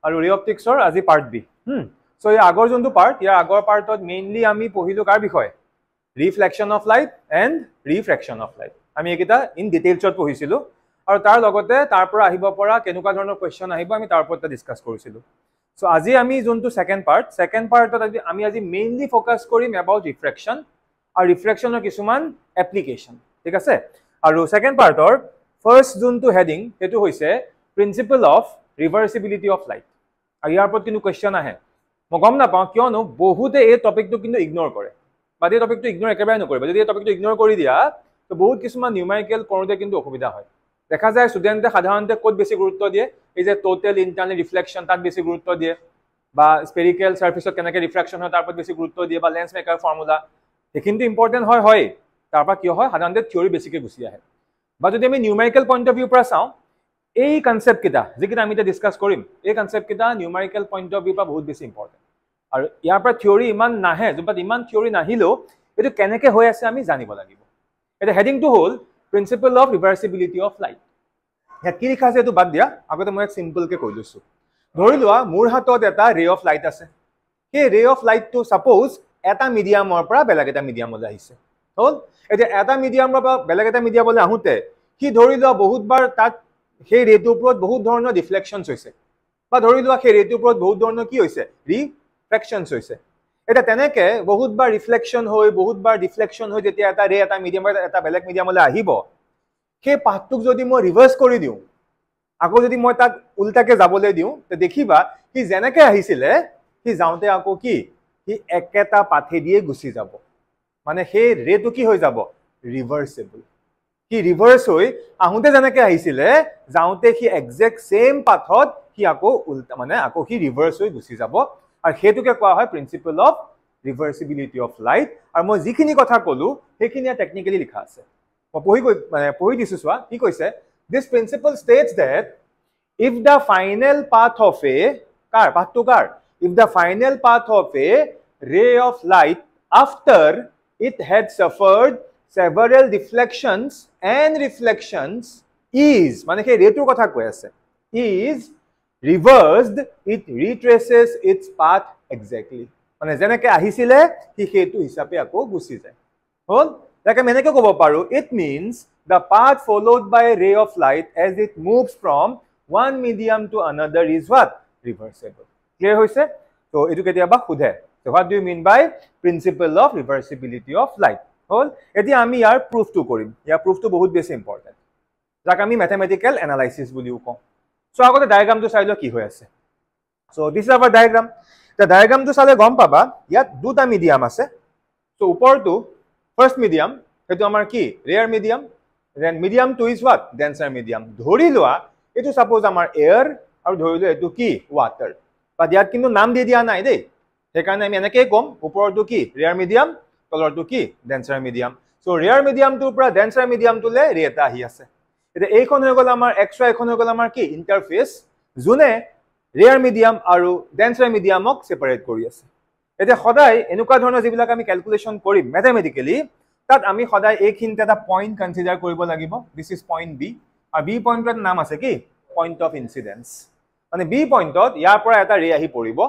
আৰু ৰে অপটিক্সৰ আজি পাৰ্ট বি সো এই আগৰ যোনটো পাৰ্ট ইয়াৰ আগৰ পাৰ্টত মেইনলি আমি পঢ়িলো কাৰ বিষয় reflection of light and reflection of light আমি এইকেইটা ইন ডিটেইলছত পঢ়িছিলো আৰু তাৰ লগতে তাৰ পৰা আহিব পৰা কেনেকুৱা ধৰণৰ কোৱেশ্চন আহিব আমি তাৰ ওপৰত ডিসকাস কৰিছিলো সো আজি আমি যোনটো সেকেন্ড পাৰ্টত আমি আজি মেইনলি ফোকাস কৰিম এবাউট ৰিফ্ৰেকশ্যন আৰু ৰিফ্ৰেকশ্যনৰ কিছুমান এপ্লিকেশন ঠিক আছে আৰু সেকেন্ড পাৰ্টৰ ফাৰ্স্ট যোনটো হেডিং হেতু হৈছে principle of reversibility of light আৰু ইয়াৰ ওপৰত কিন্তু কোৱেশ্চন আহে মই গম নাপাওঁ কিয়নো বহুতে এই টপিকটো কিন্তু ইগনোৰ কৰে বা এই টপিকটো ইগনোৰ একেবাৰে নকৰিবা যদি এই টপিকটো ইগনোৰ কৰি দিয়া তো বহুত কিছুমান নিউমেৰিকেল কৰোঁতে কিন্তু অসুবিধা হয় দেখা যায় ষ্টুডেণ্টে সাধাৰণতে ক'ত বেছি গুৰুত্ব দিয়ে এই যে টোটেল ইণ্টাৰনেল ৰিফ্লেকশ্যন তাত বেছি গুৰুত্ব দিয়ে বা স্পেৰিকেল সাৰফেসত কেনেকৈ ৰিফ্ৰেকশ্যন হয় তাৰ ওপৰত বেছি গুৰুত্ব দিয়ে বা লেন্স মেকাৰ ফৰ্মুলা এইখিনিটো ইম্পৰ্টেণ্ট হয় তাৰ পৰা কি হয় সাধাৰণতে থিয়ৰী বেছিকৈ গুচি আহে বা যদি আমি নিউমেৰিকেল পইণ্ট অফ ভিউৰ পৰা চাওঁ এই কনসেপ্ট কিটা যিকেইটা আমি এতিয়া ডিসকাস কৰিম এই কনসেপ্ট কিটা নিউমেৰিকেল পইণ্ট অফ ভিউ পৰা বহুত বেছি ইম্পৰ্টেণ্ট আৰু ইয়াৰ পৰা থিয়ৰী ইমান নাহে যোনপাত ইমান থিয়ৰী নাহিলেও এইটো কেনেকৈ হৈ আছে আমি জানিব লাগিব এটা হেডিংটো হ'ল principle of reversibility of light ইয়াত কি লিখা আছে এইটো বাদ দিয়া আগতে মই এক সিম্পলকৈ কৈ লৈছোঁ ধৰি লোৱা মোৰ হাতত এটা ৰে অফ লাইট আছে সেই ৰে অফ লাইটটো সাপোজ এটা মিডিয়ামৰ পৰা বেলেগ এটা মিডিয়ামলৈ আহিছে হ'ল এতিয়া এটা মিডিয়ামৰ পৰা বেলেগ এটা মিডিয়ামলৈ আহোঁতে কি ধৰি লোৱা বহুতবাৰ তাত সেই ৰেটোৰ ওপৰত বহুত ধৰণৰ ৰিফ্লেকশ্যনছ হৈছে বা ধৰি লোৱা সেই ৰেটোৰ ওপৰত বহুত ধৰণৰ কি হৈছে ৰিফ্ৰেকশ্যনছ হৈছে এটা তেনেকৈ বহুতবাৰ ৰিফ্লেকশ্যন হৈ বহুতবাৰ ডিফ্লেকশ্যন হৈ যেতিয়া এটা ৰে এটা মিডিয়ামৰ এটা বেলেগ মিডিয়ামলৈ আহিব সেই পাথটোক যদি মই ৰিভাৰ্স কৰি দিওঁ আকৌ যদি মই তাক উল্টাকৈ যাবলৈ দিওঁ তে দেখিবা কি যেনেকৈ আহিছিলে সি যাওঁতে আকৌ কি সি একেটা পাথে দিয়ে গুচি যাব মানে সেই ৰেটো কি হৈ যাব ৰিভাৰ্সেবল কি ৰিভাৰ্স হৈ আহোঁতে যেনেকৈ আহিছিলে যাওঁতে সি একজেক্ট সেম পাথত সি আকৌ উল্টা মানে আকৌ সি ৰিভাৰ্স হৈ গুচি যাব আৰু সেইটোকে কোৱা হয় principle of reversibility of light আৰু মই যিখিনি কথা ক'লো সেইখিনি টেকনিক্যালি লিখা আছে মই পঢ়ি দিছোঁ চোৱা কি কৈছে this principle states that if the final path of a if the final path of a ray of light after it had suffered several deflections and reflections is মানে সেই ৰেটোৰ কথা কৈ আছে is reversed it retraces its path exactly মানে যেনেকৈ আহিছিলে সি সেইটো হিচাপে আকৌ গুচি যায় হ'ল like আমি এনেকৈ ক'ব পাৰোঁ it means the path followed by a ray of light as it moves from one medium to another is what reversible clear hoise so etu ketiaba khudhe so what do you mean by principle of reversibility of light hol eti ami yar proof to korim ya proof to bahut beshi important jak ami mathematical analysis buliu kom so agote diagram to sailo ki hoy ase so this is our diagram the diagram to sale gom paba yat duta medium ase so upor to first medium hetu amar ki rare medium then medium 2 is what denser medium dhori loa etu suppose amar air aru dhori lo etu ki water but yat kintu naam di dia nai dei hekarone ami enake kom upor to ki rare medium tolor to ki denser medium so rare medium to pura denser medium to le re eta ahi ase eta ei kon hoy gol amar xy kon hoy gol amar ki interface june rare medium aru denser medium ok separate kori ase eta khodai enuka dhoroner jibilak ami calculation korim mathematically তাত আমি সদায় এইখিনিতে এটা point consider কৰিব লাগিব this is point B আৰু B পইণ্টৰ নাম আছে কি পইণ্ট অফ ইনসিডেন্স মানে বি পইণ্টত ইয়াৰ পৰা এটা ৰে আহি পৰিব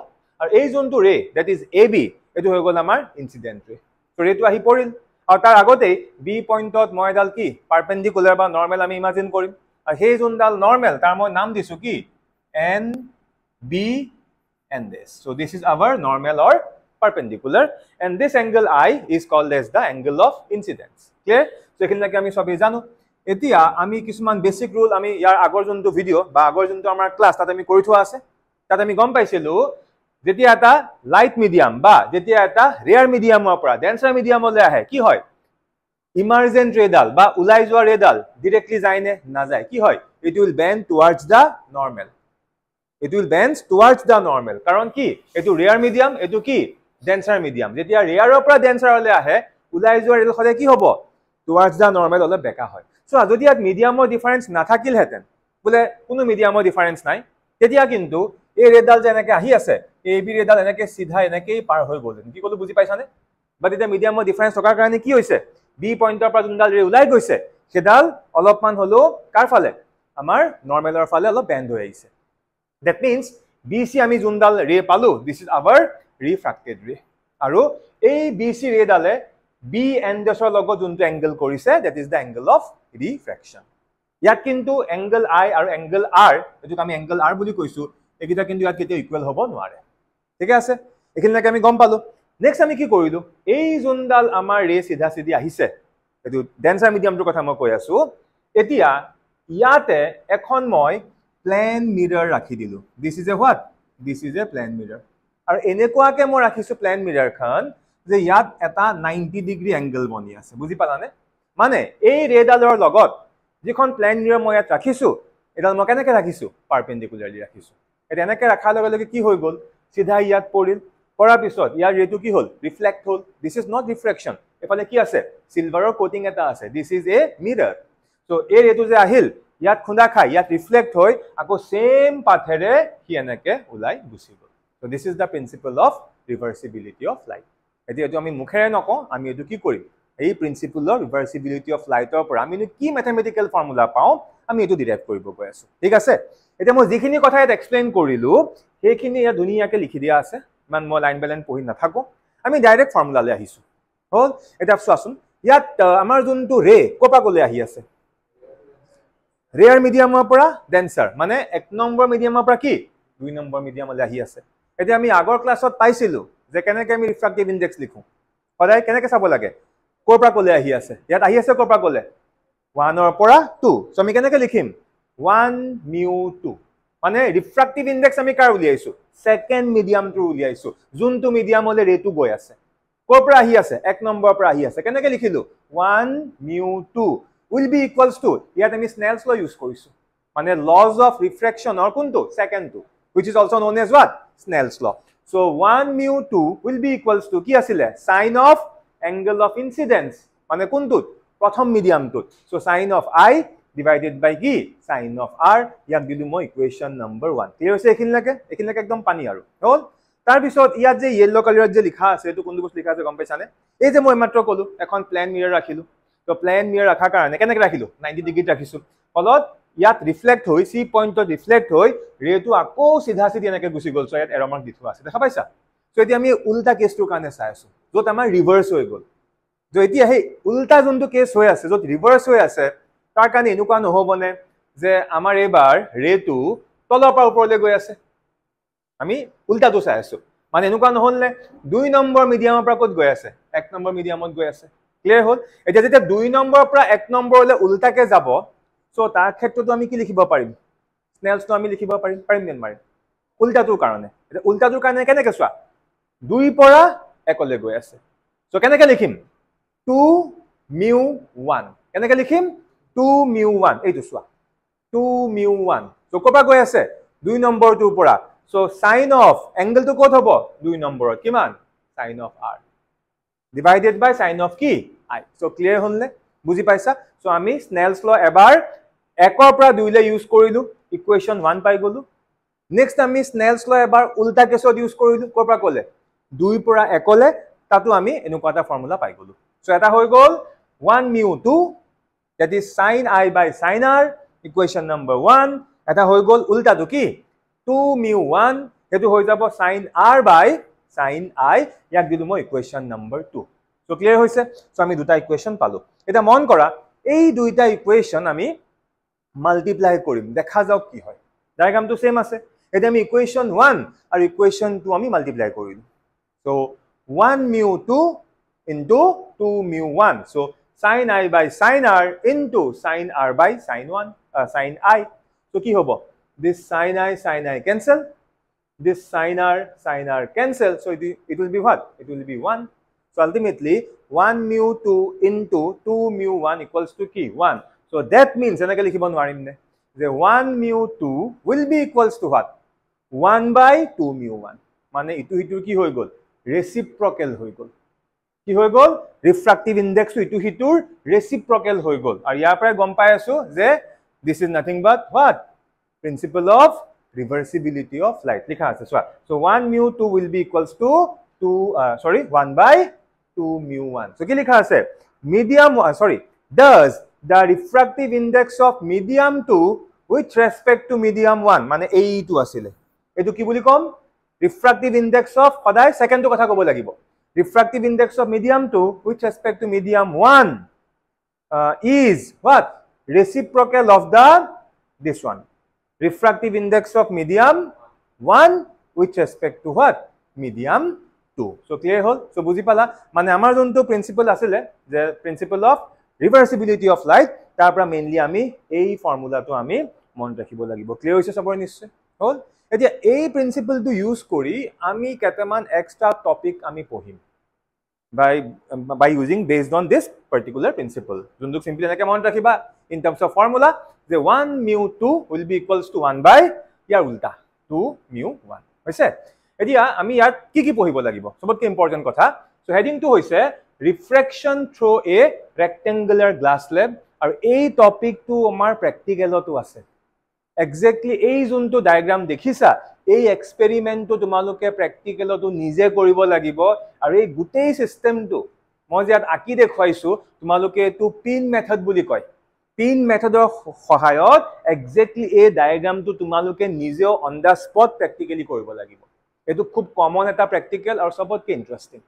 আৰু এই যোনটো ৰে দ্যাট ইজ এ বি এটো হৈ গ'ল আমাৰ ইনসিডেন্ট ৰে তো ৰেটো আহি পৰিল আৰু তাৰ আগতে বি পইণ্টত মই এডাল কি পাৰপেন্ডিকুলাৰ বা নৰ্মেল আমি ইমাজিন কৰিম আৰু সেই যোনডাল নৰ্মেল তাৰ মই নাম দিছো কি N B and this so this is our normal or perpendicular and this angle I is called as the angle of incidence clear so ekhilake ami sobi janu etia ami kisuman basic rule ami yar agor jontu video ba agor jontu amar class tat ami kori thua ase tat ami gom paisilu jetia eta light medium ba jetia eta rare medium opra denser medium ole ahe ki hoy emergent ray dal ba ulai joa ray dal directly jaine na jay ki hoy it will bend towards the normal it will bend towards the normal karon ki etu rare medium etu ki denser medium jetia rare opra denser ole ahe ulai joa ray khode ki hobo towards the normal ole beka hoy so jodi at medium or difference na thakil heten bole kono medium or difference nai tetia kintu ei ray dal jeneke ahi ase ei b ray dal eneke sidha eneke par hoy golen ki kolu buji paisa ne but eta medium or difference thokar karone ki hoise b pointer pra jundal ray ulai goise sedal olopman holo kar phale amar normal or phale olo bend hoy aise that means BC আমি যোনডাল ৰে পালো, this is hour ৰিফ্ৰেক্টেড ৰে। আৰু এই BC ৰে ডালে B এণ্ডছৰ লগত যোনটো এংগল কৰিছে, that is the angle of ৰিফ্ৰেকশন। ইয়াত কিন্তু এংগল I আৰু এংগল R, যেটো আমি এংগল R বুলি কৈছো, একিটা কিন্তু ইয়াত কেতিয়া ইকুৱেল হ'ব নোৱাৰে। ঠিক আছে, এখিনিলৈকে আমি গম পালো। নেক্সট আমি কি কৰিলো, এই যোনডাল আমাৰ ৰে সিধা সিধি আহিছে, এটো ডেন্সাৰ মিডিয়ামটোৰ কথা মই কৈ আছো। এতিয়া ইয়াতে এখন মই প্লেন মিৰৰ ৰাখি দিলো। This is a what, this is a plane mirror. আৰু এনেকুৱাকে মই ৰাখিছো প্লেন মিৰৰ খন যে ইয়াত এটা 90 ডিগ্ৰী এংগল বনি আছে। বুজি পালানে? মানে এই ৰেডালৰ লগত যিখন প্লেন মিৰৰ মই ইয়াত ৰাখিছো, এডাল মই কেনেকে ৰাখিছো, পাৰপেন্ডিকুলাৰলি ৰাখিছো। এটা এনেকে ৰাখাৰ লগে লগে কি হৈ গ'ল, সিধা ইয়াত পৰিল। পৰাৰ পিছত ইয়াৰ ৰেটো কি হ'ল, ৰিফ্লেক্ট হ'ল। দিস ইজ নট ৰিফ্ৰেকশন, এফালে কি আছে, সিলভাৰৰ কোটিং এটা আছে। This is A মিৰৰ। সো এই ৰেটো যে আহিল, ইয়াত খুন্দা খাই ইয়াত ৰিফ্লেক্ট হৈ আকৌ সেম পাথেৰে কি এনেকে ওলাই গুচি গ'ল। So this is the principle of reversibility of light. এতিয়া এইটো আমি মুখেৰে নকওঁ, আমি এইটো কি কৰিম, এই প্ৰিন্সিপল অফ ৰিভাৰ্সিবিলিটি অফ লাইটৰ পৰা আমি কি ম্যাথমেটিক্যাল ফৰ্মুলা পাওঁ, আমি এইটো ডিৰাইভ কৰিব গৈ আছো। ঠিক আছে, এতিয়া মই যিখিনি কথা ইয়াত এক্সপ্লেইন কৰিলো সেইখিনি ইয়াত ধুনীয়াকে লিখি দিয়া আছে, ইমান মই লাইন বাই লাইন পঢ়ি নাথাকো। আমি ডাইৰেক্ট ফৰ্মুলালৈ আহিছো। হ'ল, এতিয়া চোৱাচোন, ইয়াত আমাৰ যোনটো ৰে ক'পা ক'লে আহি আছে, ৰেয়াৰ মিডিয়ামৰ পৰা ডেন্সাৰ, মানে 1 নম্বৰ মিডিয়ামৰ পৰা কি 2 নম্বৰ মিডিয়ামলৈ আহি আছে। এতিয়া আমি আগৰ ক্লাছত পাইছিলো যে কেনেকে আমি ৰিফ্ৰাক্টিভ ইনডেক্স লিখো, সদায় কেনেকে চাব লাগে, ক'ৰ পৰা ক'লে আহি আছে। ইয়াত আহি আছে ক'ৰ পৰা ক'লে, 1ৰ পৰা 2। সো আমি কেনেকে লিখিম, 1 মিউ 2, মানে ৰিফ্ৰাক্টিভ ইনডেক্স আমি কাৰ উলিয়াইছো, সেকেন্ড মিডিয়ামটো উলিয়াইছো, যোনটো মিডিয়ামলৈ ৰেটো গৈ আছে। ক'ৰ পৰা আহি আছে, 1 নম্বৰৰ পৰা আহি আছে। কেনেকে লিখিলো, 1 mu 2 will be equals to, ইয়াত আমি স্নেলছ ল ইউজ কৰিছো, মানে লজ অফ ৰিফ্ৰেকশনৰ কোনটো, সেকেন্ডটো, which is also known as what, Snell's law. So 1 mu 2 will be equals to কি আছিলে, sin of angle of incidence, মানে কোনটোত, প্ৰথম মিডিয়ামটোত। So sin of I divided by কি, sin of R, ইয়াক দিলো মই ইকুৱেশ্যন নম্বৰ 1। ক্লিয়াৰ হৈছে এইখিনিলৈকে? এইখিনিলৈকে একদম পানী আৰু হ'ল। তাৰ পিছত ইয়াত যে ইয়েলো কালাৰত যে লিখা আছে, এইটো কোনটো বস্তু লিখা আছে গম পাইছানে? এই যে মই মাত্ৰ ক'লো এখন প্লেন মিৰৰ ৰাখিলো। তো প্লেন মিৰৰ ৰাখাৰ কাৰণে কেনেকে ৰাখিলো, 90 ডিগ্ৰীত ৰাখিছো। ফলত ইয়াত ৰিফ্লেক্ট হৈ সি পইণ্টত ৰিফ্লেক্ট হৈ ৰেটো আকৌ সিধা সিধি এনেকে গুচি গ'ল। সো ইয়াত এৰ মাৰ্ক দি থোৱা আছে, দেখা পাইছা? সো এতিয়া আমি উল্টা কেছটোৰ কাৰণে চাই আছো, য'ত আমাৰ ৰিভাৰ্স হৈ গ'ল। তো এতিয়া সেই উল্টা যোনটো কেছ হৈ আছে, য'ত ৰিভাৰ্স হৈ আছে, তাৰ কাৰণে এনেকুৱা নহ'বনে যে আমাৰ এইবাৰ ৰেটো তলৰ পৰা ওপৰলৈ গৈ আছে, আমি উল্টাটো চাই আছো। মানে এনেকুৱা নহ'লনে 2 নম্বৰ মিডিয়ামৰ পৰা ক'ত গৈ আছে, 1 নম্বৰ মিডিয়ামত গৈ আছে। ক্লিয়াৰ হ'ল? এতিয়া যেতিয়া 2 নম্বৰৰ পৰা 1 নম্বৰলৈ উল্টাকে যাব, সো তাৰ ক্ষেত্ৰতো আমি কি লিখিব পাৰিম, স্নেলছটো আমি লিখিব পাৰিম নে নোৱাৰিম, উল্টাটোৰ কাৰণে। এতিয়া উল্টাটোৰ কাৰণে কেনেকে চোৱা, 2 পৰা 1লৈ গৈ আছে। সো কেনেকে লিখিম, 2 মিউ 1, কেনেকে লিখিম, 2 মিউ 1, এইটো চোৱা 2 মিউ 1। সো ক'ৰ পৰা গৈ আছে, 2 নম্বৰটোৰ পৰা। সো সাইন অফ এংগলটো ক'ত হ'ব, 2 নম্বৰত, কিমান, sine of R divided by sine of কি I। সো ক্লিয়াৰ হ'লনে, বুজি পাইছা? সো আমি স্নেলছ ল এবাৰ 1ৰ পৰা 2লৈ ইউজ কৰিলো, ইকুৱেশ্যন 1 পাই গলো। নেক্সট আমি স্নেলছ ল এবাৰ উল্টা কেছত ইউজ কৰিলো, ক'ৰ পৰা ক'লে, 2 পৰা 1লৈ, তাতো আমি এনেকুৱা এটা ফৰ্মুলা পাই গলো। সো এটা হৈ গ'ল 1 mu 2, that is sin I by sin R, equation number 1। এটা হৈ গ'ল উল্টাটো কি, 2 মিউ 1, সেইটো হৈ যাব sin R by sin I, ইয়াক দিলো মই ইকুৱেশ্যন নম্বৰ 2। সো ক্লিয়াৰ হৈছে? সো আমি দুটা ইকুৱেশ্যন পালো। এটা মন কৰা, এই দুইটা ইকুৱেশ্যন আমি মাল্টিপ্লাই কৰিম, দেখা যাওক কি হয়। ডায়াগ্ৰামটো সেম আছে। এতিয়া আমি ইকুৱেশ্যন 1 আৰু ইকুৱেশ্যন 2 আমি মাল্টিপ্লাই কৰিলো। So 1 mu 2 into 2 mu 1, so sin I by sin R into sin R by sin I। So কি হ'ব, this sin I cancel, this sin R cancel, so it will be what, it will be 1. So ultimately 1 mu 2 into 2 mu 1 equals to কি 1. So that means এনেকে লিখিব নোৱাৰিম নে যে 1 mu 2 will be equals to what, 1 by 2 mu 1, মানে ইটো হিটোৰ কি হৈ গ'ল, ৰেচিপ্ৰকেল হৈ গ'ল। কি হৈ গ'ল, ৰিফ্ৰাক্টিভ ইনডেক্সটো ইটো হিটোৰ ৰেচিপ্ৰকেল হৈ গ'ল। আৰু ইয়াৰ পৰাই গম পাই আছো যে this is nothing but what, principle of reversibility of light লিখা আছে চোৱা। So 1 mu 2 will be equals to 1 by 2 mu 1. So কি লিখা আছে, medium does the refractive index of medium 2 with respect to medium 1, মানে এইটো আছিলে এটো কি বুলি কম রিফ্রাক্টিভ ইনডেক্স অফ সদায় সেকেন্ডটো কথা কব লাগিব refractive index of medium 2 with respect to medium 1 is what reciprocal of the this one refractive index of medium 1 with respect to what medium 2 so clear hol so buji pala mane amar jonto principle asile je principle of reversibility of light tar pra mainly ami ei formula to ami mon rakhibo lagibo clear hoise sabor nishche hol etia ei principle to use kori ami ketaman extra topic ami pohim by using based on this particular principle junduk simply enake mon rakhiba in terms of formula the 1 mu 2 will be equals to 1 by yar ulta 2 mu 1 hoise etia ami yar ki pohibo lagibo sobotke important kotha so heading to hoise refraction through a rectangular glass slab aru ei topic to amar practical to ase exactly ei junto diagram dekhisa এই এক্সপেৰিমেন্টটো তোমালোকে প্ৰ্যাকটিক্যালটো নিজে কৰিব লাগিব আৰু এই গুটেই সিস্টেমটো মই যে আকি দেখুৱাইছো তোমালোকে এটো পিন মেথড বুলি কয় পিন মেথডৰ সহায়ত এক্স্যাক্টলি এই ডায়াগ্ৰামটো তোমালোকে নিজে অন দা স্পট প্ৰ্যাকটিক্যালি কৰিব লাগিব এটো খুব কমন এটা প্ৰ্যাকটিক্যাল আৰু সবতকে ইন্টাৰেষ্টিং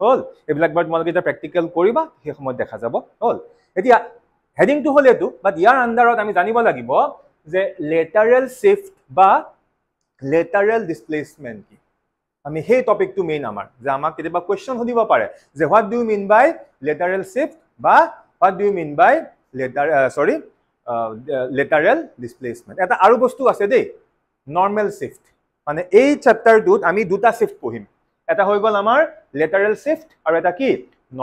হল এবিলাক বাৰ তোমালোকে এটা প্ৰ্যাকটিক্যাল কৰিবা সেই সময়ত দেখা যাব হল এতিয়া হেডিংটো হল এটো বাট ইয়াৰ আন্ডাৰত আমি জানিব লাগিব যে লেটাৰেল শিফট বা lateral displacement ki ami hey topic to main amar je amak ketiba question hodiba pare je what do you mean by lateral shift ba what do you mean by lateral displacement eta aru bostu ase dei normal shift mane ei chapter dut ami duta shift pohim eta hoy gol amar lateral shift aru eta ki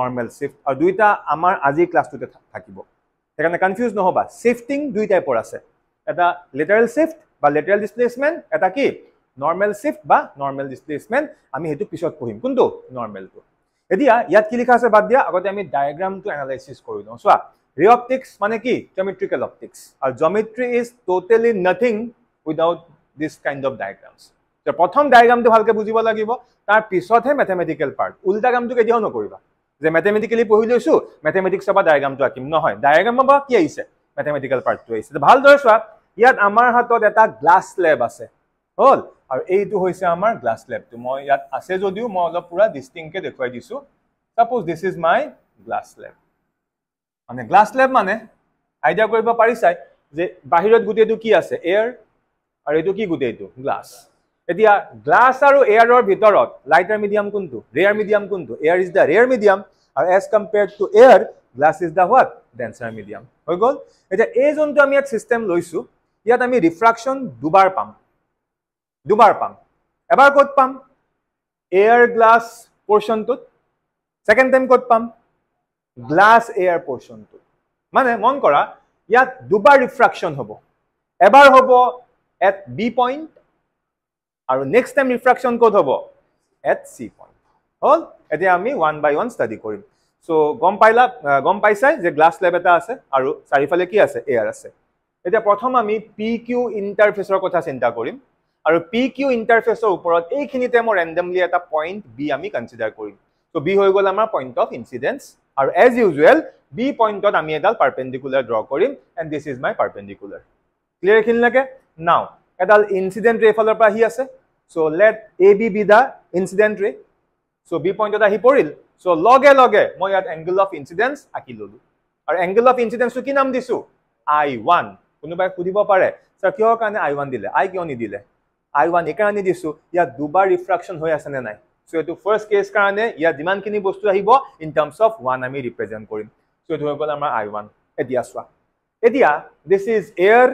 normal shift aru duita amar aji class tu thakibo ekane confuse no hoba shifting dui type or ase eta lateral shift বা lateral displacement এটা কি normal shift বা normal displacement আমি হেতু পিছত পঢ়িম কোনটো normal টো এতিয়া ইয়াত কি লিখা আছে বাদ দিয়া আগতে আমি ডায়াগ্ৰাম টো এনালাইসিস কৰি লওঁ সোৱা ray optics মানে কি geometrical optics আৰু geometry is totally nothing without this kind of diagrams তো প্ৰথম ডায়াগ্ৰামটো ভালকে বুজিব লাগিব তাৰ পিছতহে ম্যাথমেটিক্যাল পাৰ্ট উল্টা কামটো কেতিয়াও নকৰিবা যে ম্যাথমেটিক্যালি পঢ়ি লৈছো ম্যাথমেটিক্স বা ডায়াগ্ৰামটো আকিম নহয় ডায়াগ্ৰাম বা কি আহিছে ম্যাথমেটিক্যাল পাৰ্টটো আহিছে ভাল দৰে সোৱা ইয়াত আমাৰ হাতত এটা গ্লাস স্ল্যাব আছে হল আৰু এইটো হৈছে আমাৰ গ্লাস স্ল্যাবটো মই ইয়াত আছে যদিও মই অলপ পুৰা ডিস্টিংকে দেখুৱাই দিছো suppose this is my glass slab মানে গ্লাস স্ল্যাব মানে আইডিয়া কৰিব পাৰিছাই যে বাহিৰত গুটেটো কি আছে এয়াৰ আৰু এইটো কি গুটেটো গ্লাস এতিয়া গ্লাস আৰু এয়াৰৰ ভিতৰত লাইটাৰ মিডিয়াম কোনটো ৰেয়াৰ মিডিয়াম কোনটো air is the rarer medium আৰু as compared to air glass is the what denser medium হৈ গল এতিয়া এই যোনটো আমি ইয়াত সিস্টেম লৈছো ইয়াত আমি রিফ্রাকশন দুবার পাম এবাৰ কত পাম এয়াৰ গ্লাস পোৰ্শনটোত সেকেন্ড টাইম কত পাম গ্লাস এয়াৰ পোৰ্শনটোত মানে মন কৰা ইয়াত দুবাৰ ৰিফ্ৰাকশন হ'ব এবাৰ হ'ব এট বি পয়েন্ট আৰু নেক্সট টাইম রিফ্রাকশন কত হ'ব এট সি পয়েন্ট হল এতিয়া আমি 1 বাই 1 স্টাডি কৰিম সো গম পাইছাই যে গ্লাস স্ল্যাব এটা আছে আৰু চাৰিফালে কি আছে এয়াৰ আছে এতিয়া প্ৰথম আমি PQ ইন্টাৰফেসৰ কথা চিন্তা কৰিম আৰু PQ ইন্টাৰফেসৰ ওপৰত এইখিনিতে মই ৰেন্ডমলি এটা পইণ্ট B আমি কনসিডাৰ কৰিম সো B হৈ গল আমাৰ পইণ্ট অফ ইনসিডেন্স আৰু এজ ইউজুৱেল B পইণ্টত আমি এডাল পাৰপেন্ডিকুলাৰ ড্ৰ কৰিম and this is my perpendicular clear খিনলৈকে নাও এডাল ইনসিডেন্ট ৰে ফালৰ পৰা আহি আছে so let AB be the incident ray so B পইণ্টত আহি পৰিল সো লগে লগে মই ইয়াত এংগল অফ ইনসিডেন্স আকি ললো আৰু এংগল অফ ইনসিডেন্সটো কি নাম দিছো I1 কোনোবাই সুধিব পাৰে স্যাৰ কিয় কাৰণে I1 দিলে আই কিয় নিদিলে I1 একাৰণে দিছো ইয়াত দুবাৰ ৰিফ্ৰাকশন হৈ আছে নে নাই সো এটো ফাৰ্স্ট কেস কাৰণে ইয়াত যিমানখিনি বস্তু আহিব ইন টাৰ্মস অফ 1 আমি ৰিপ্ৰেজেন্ট কৰিম সো এটো হৈ গল আমাৰ I1 এতিয়া সোৱা এতিয়া দিস ইজ এয়াৰ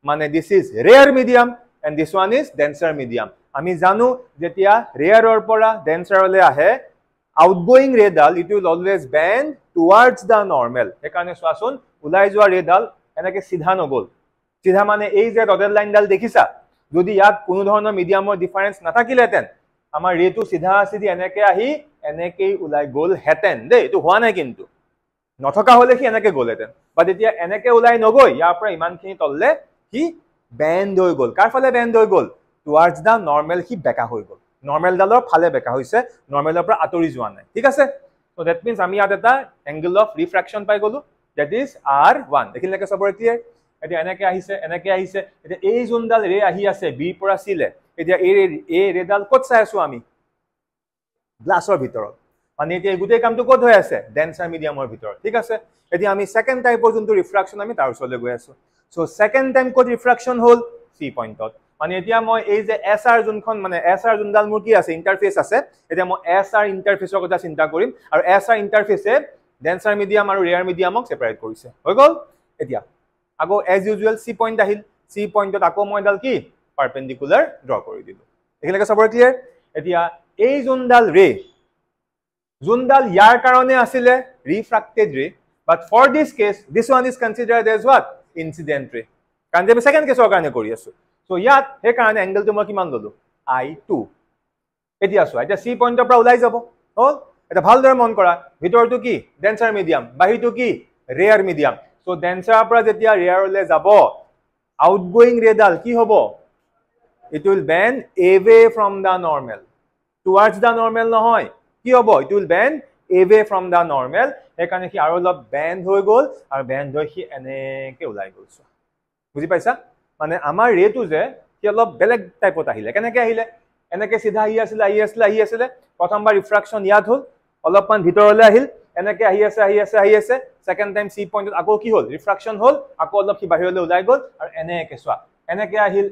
মানে this is rarer medium and this one is denser medium আমি জানো যেতিয়া ৰেয়াৰৰ পৰা ডেন্সাৰলৈ আহে আউটগোইং ৰেডাল it will always bend towards the normal একাৰণে সোৱাচোন উলাই যোৱা ৰেডাল এনেকে সিধা নগল সিধা মানে এই যে ডটেড লাইনডাল দেখিছা যদি ইয়াত কোনো ধৰণৰ মিডিয়ামৰ ডিফাৰেন্স নাথাকিলেতেন আমাৰ ৰেটো সিধা সিধি এনেকে আহি এনেকেই উলাই গল হেতেন দেই এটো হোৱা নাই কিন্তু নথকা হলে কি এনেকে গলেতেন বাট এতিয়া এনেকে উলাই নগৈ ইয়াৰ পৰা ইমানখিনি তললে কি বেন্ড হৈ গল কাৰ ফালে বেন্ড হৈ গল টুৱাৰ্ডছ দা নৰ্মেল কি বেকা হৈ গল নৰ্মেল ডালৰ ফালে বেকা হৈছে নৰ্মেলৰ পৰা আতৰি যোৱা নাই ঠিক আছে সো দ্যাট মিন্স আমি ইয়াত এটা এংগল অফ রিফ্রাকশন পাই গলো that is R1 দেখিলে কে সবৰে ক্লিয়াৰ এতিয়া এনেকে আহিছে এতিয়া এই জোনডাল ৰে আহি আছে বি পৰা সিলে এতিয়া এই ৰেডাল ক'ত চাই আছো আমি গ্লাছৰ ভিতৰত মানে এতিয়া গোটেই কামটো ক'ত হৈ আছে ডেন্সাৰ মিডিয়ামৰ ভিতৰত ঠিক আছে এতিয়া আমি সেকেন্ড টাইপৰ যোনটো ৰিফ্ৰাকচন আমি তাৰ ওচৰলৈ গৈ আছো সো সেকেন্ড টাইম ক'ত ৰিফ্ৰাকচন হ'ল সি পইণ্টত মানে এতিয়া মই এই যে এসআৰ যোনখন মানে এসআৰ যোনডাল মোৰ কি আছে ইন্টাৰফেস আছে এতিয়া মই এসআৰ ইন্টাৰফেসৰ কথা চিন্তা কৰিম আৰু এসআৰ ইন্টাৰফেসে ডেন্সাৰ মিডিয়াম আৰু ৰেয়াৰ মিডিয়ামক সেপাৰেট কৰিছে হৈ গ'ল এতিয়া আগো এজ ইউজুৱেল সি পইণ্ট আহিল সি পইণ্টত আকৌ মই এডাল কি পাৰপেন্ডিকুলাৰ ড্ৰ কৰি দিলো এখিলৈকে সবৰে ক্লিয়াৰ এতিয়া এই যোনডাল ৰে যোনডাল ইয়াৰ কাৰণে আছিলে refracted ray but for this case this one is considered as what incident ray কাৰণ যে সেকেন্ড কেছৰ কাৰণে কৰি আছো সো ইয়াত হে কাৰণে এংগেলটো মই কিমান ললো I2 এতিয়া চোৱা এতিয়া সি পইণ্টৰ পৰা ওলাই যাব হল এটা ভালদৰে মন কৰা ভিতৰটো কি ডেন্সাৰ মিডিয়াম বাহিৰটো কি ৰেয়াৰ মিডিয়াম সো ডেন্সাৰৰ পৰা যেতিয়া ৰেয়াৰলৈ যাব আউটগোইং ৰেডাল কি হ'ব it will bend away from the normal towards the normal নহয় কি হ'ব it will bend away from the normal সেইকাৰণে কি আৰু অলপ বেন্ড হৈ গ'ল আৰু বেন্ড হৈ কি এনেকে ওলাই গ'ল বুজি পাইছা মানে আমাৰ ৰেটো যে কি অলপ বেলেগ টাইপত আহিলে কেনেকে আহিলে এনেকে সিধা আহি আছিল প্ৰথমবাৰ ৰিফ্ৰাকচন ইয়াত হ'ল অলপমান ভিতৰলৈ আহিল এনেকে আহি আছে সেকেন্ড টাইম সি পইণ্টত আকৌ কি হ'ল ৰিফ্ৰাকচন হ'ল আকৌ অলপ কি বাহিৰলৈ ওলাই গ'ল আৰু এনেকে চোৱা এনেকে আহিল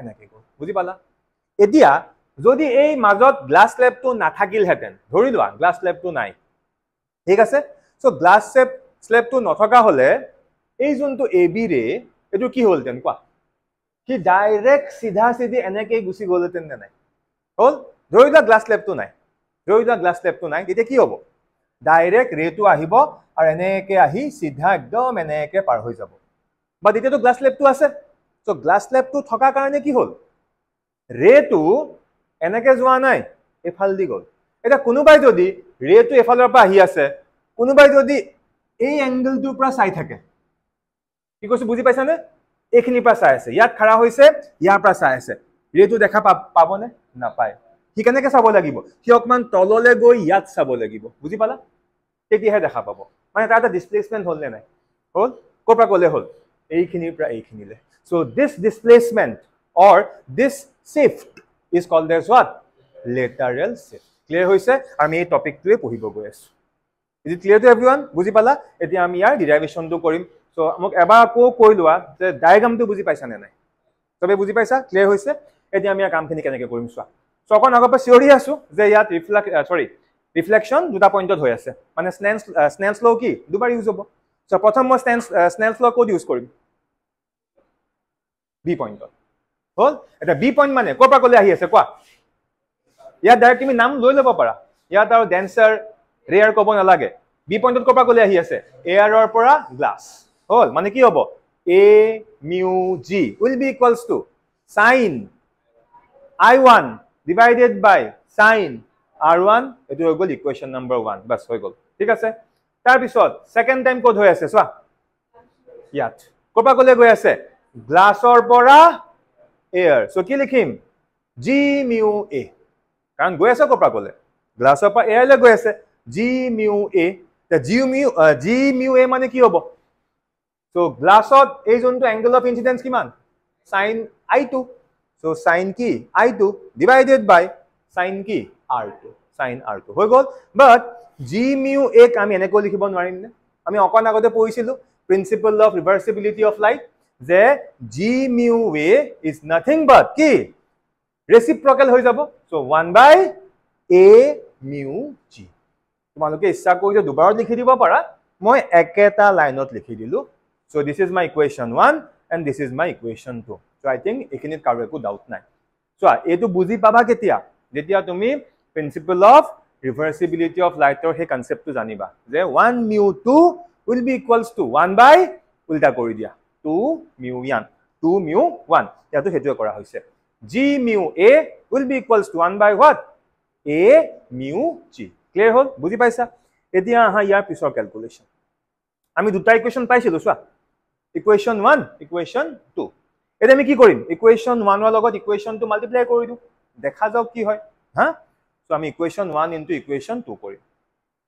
এনেকে গ'ল বুজি পালা এতিয়া যদি এই মাজত গ্লাছ স্লেবটো নাথাকিলহেঁতেন ধৰি লোৱা গ্লাছ স্লেবটো নাই ঠিক আছে সো গ্লাছ স্লেবটো নথকা হলে এই যোনটো এবি ৰে এটো কি হ'লতেন কোৱা কি ডাইৰেক্ট সিধা সিধি এনেকে গুছি গ'লতেন নাই হল ধৰি লোৱা গ্লাছ স্লেবটো নাই তেতিয়া কি হ'ব ডাইৰেক্ট ৰেটো আহিব আৰু এনেকে আহি সিধা একদম এনেকে পাৰ হৈ যাব বা এতিয়াতো গ্লাছ স্লেবটো আছে সো গ্লাছ স্লেবটো থকা কাৰণে কি হ'ল ৰেটো এনেকে যোৱা নাই এফাল দি গ'ল এটা কোনোবাই যদি ৰেটো এফালৰ পৰা আহি আছে কোনোবাই যদি এই এংগেলটোৰ পৰা চাই থাকে কি কৈছো বুজি পাইছানে এইখিনি পৰা চাই আছে ইয়াত খৰা হৈছে ইয়াৰ পৰা চাই আছে ৰেটো দেখা পাবনে নাপায় কি কেনেকে চাব লাগিব কি অকমান তললে গৈ ইয়াত চাব লাগিব বুজি পালা তেতিয়াহে দেখা পাব মানে তাৰ এটা ডিসপ্লেসমেন্ট হ'ল নে নাই হ'ল ক'ৰ পৰা ক'লে হ'ল এইখিনিৰ পৰা এইখিনিলে so this displacement or this shift is called as what lateral shift clear hoise ami ei topic tu pohibo goi asu is it clear to everyone buji pala etia ami yar derivation tu korim so amok eba ko koilua je diagram tu buji paisa ne nai tobe buji paisa clear hoise etia ami yar kam khini keneke korim swa so kon agor pa theory asu je yat reflection duta point ot hoy ase mane Snell's law ki dubar use hobo so prothom mo Snell's law code use korim b point ot হল এটা B point মানে ক'ৰ পৰা ক'লে আহি আছে কোৱা ইয়াত direct তুমি নাম লৈ ল'ব পাৰা ইয়াত আৰু ডেন্সাৰ ৰেয়াৰ ক'ব নালাগে বি পইণ্টত ক'ৰ পৰা ক'লে আহি আছে এয়াৰৰ পৰা গ্লাছ হল মানে কি হ'ব a mu g will be equals to sin I1 divided by sin R1 এটো হৈ গ'ল ইকুৱেশ্যন নম্বৰ 1 বাস হৈ গ'ল ঠিক আছে তাৰ পিছত সেকেন্ড টাইম ক'ত হৈ আছে চোৱা ইয়াত ক'ৰ পৰা ক'লে গৈ আছে গ্লাছৰ পৰা air so কি লিখিম g mu a কাৰণ গৈ আছে ক'ৰ পৰা ক'লে গ্লাছৰ পৰা air লৈ গৈ আছে g mu a তে g mu a মানে কি হ'ব so গ্লাছত এই যোনটো এংগল অফ ইনসিডেন্স কিমান sin I2 so sin কি I2 divided by sin কি R2 হৈ গ'ল but g mu a আমি এনেকৈ লিখিব নোৱাৰিম নে আমি অকন আগতে পঢ়িছিলো principle of reversibility of light যে g mu a is nothing but কি reciprocal হৈ যাব so 1 by a mu g তোমালোকে ইচ্ছা কৰিলে দুবাৰ লিখি দিব পাৰা মই একেটা লাইনত লিখি দিলো so this is my equation 1 and this is my equation 2 so I think এখিনিত কাৰো একো ডাউট নাই so এটো বুজি পাবা কেতিয়া যেতিয়া তুমি প্ৰিন্সিপল অফ ৰিভাৰ্সিবিলিটি অফ লাইটৰ হে কনসেপ্টটো জানিবা যে 1 mu 2 will be equals to 1 by উল্টা কৰি দিয়া 2 mu 1 ইয়াতো হেতুৱে কৰা হৈছে g mu a will be equals to 1 by what a mu g clear হল বুজি পাইছা এতিয়া আহা ইয়াৰ পিছৰ ক্যালকুলেশন আমি দুটা ইকুৱেশ্যন পাইছিলো চোৱা ইকুৱেশ্যন 1 ইকুৱেশ্যন 2 এটা আমি কি কৰিম ইকুৱেশ্যন 1 ৰ লগত ইকুৱেশ্যন 2 মাল্টিপ্লাই কৰি দিও দেখা যাওক কি হয় হা সো আমি ইকুৱেশ্যন 1 ইনটু ইকুৱেশ্যন 2 কৰিম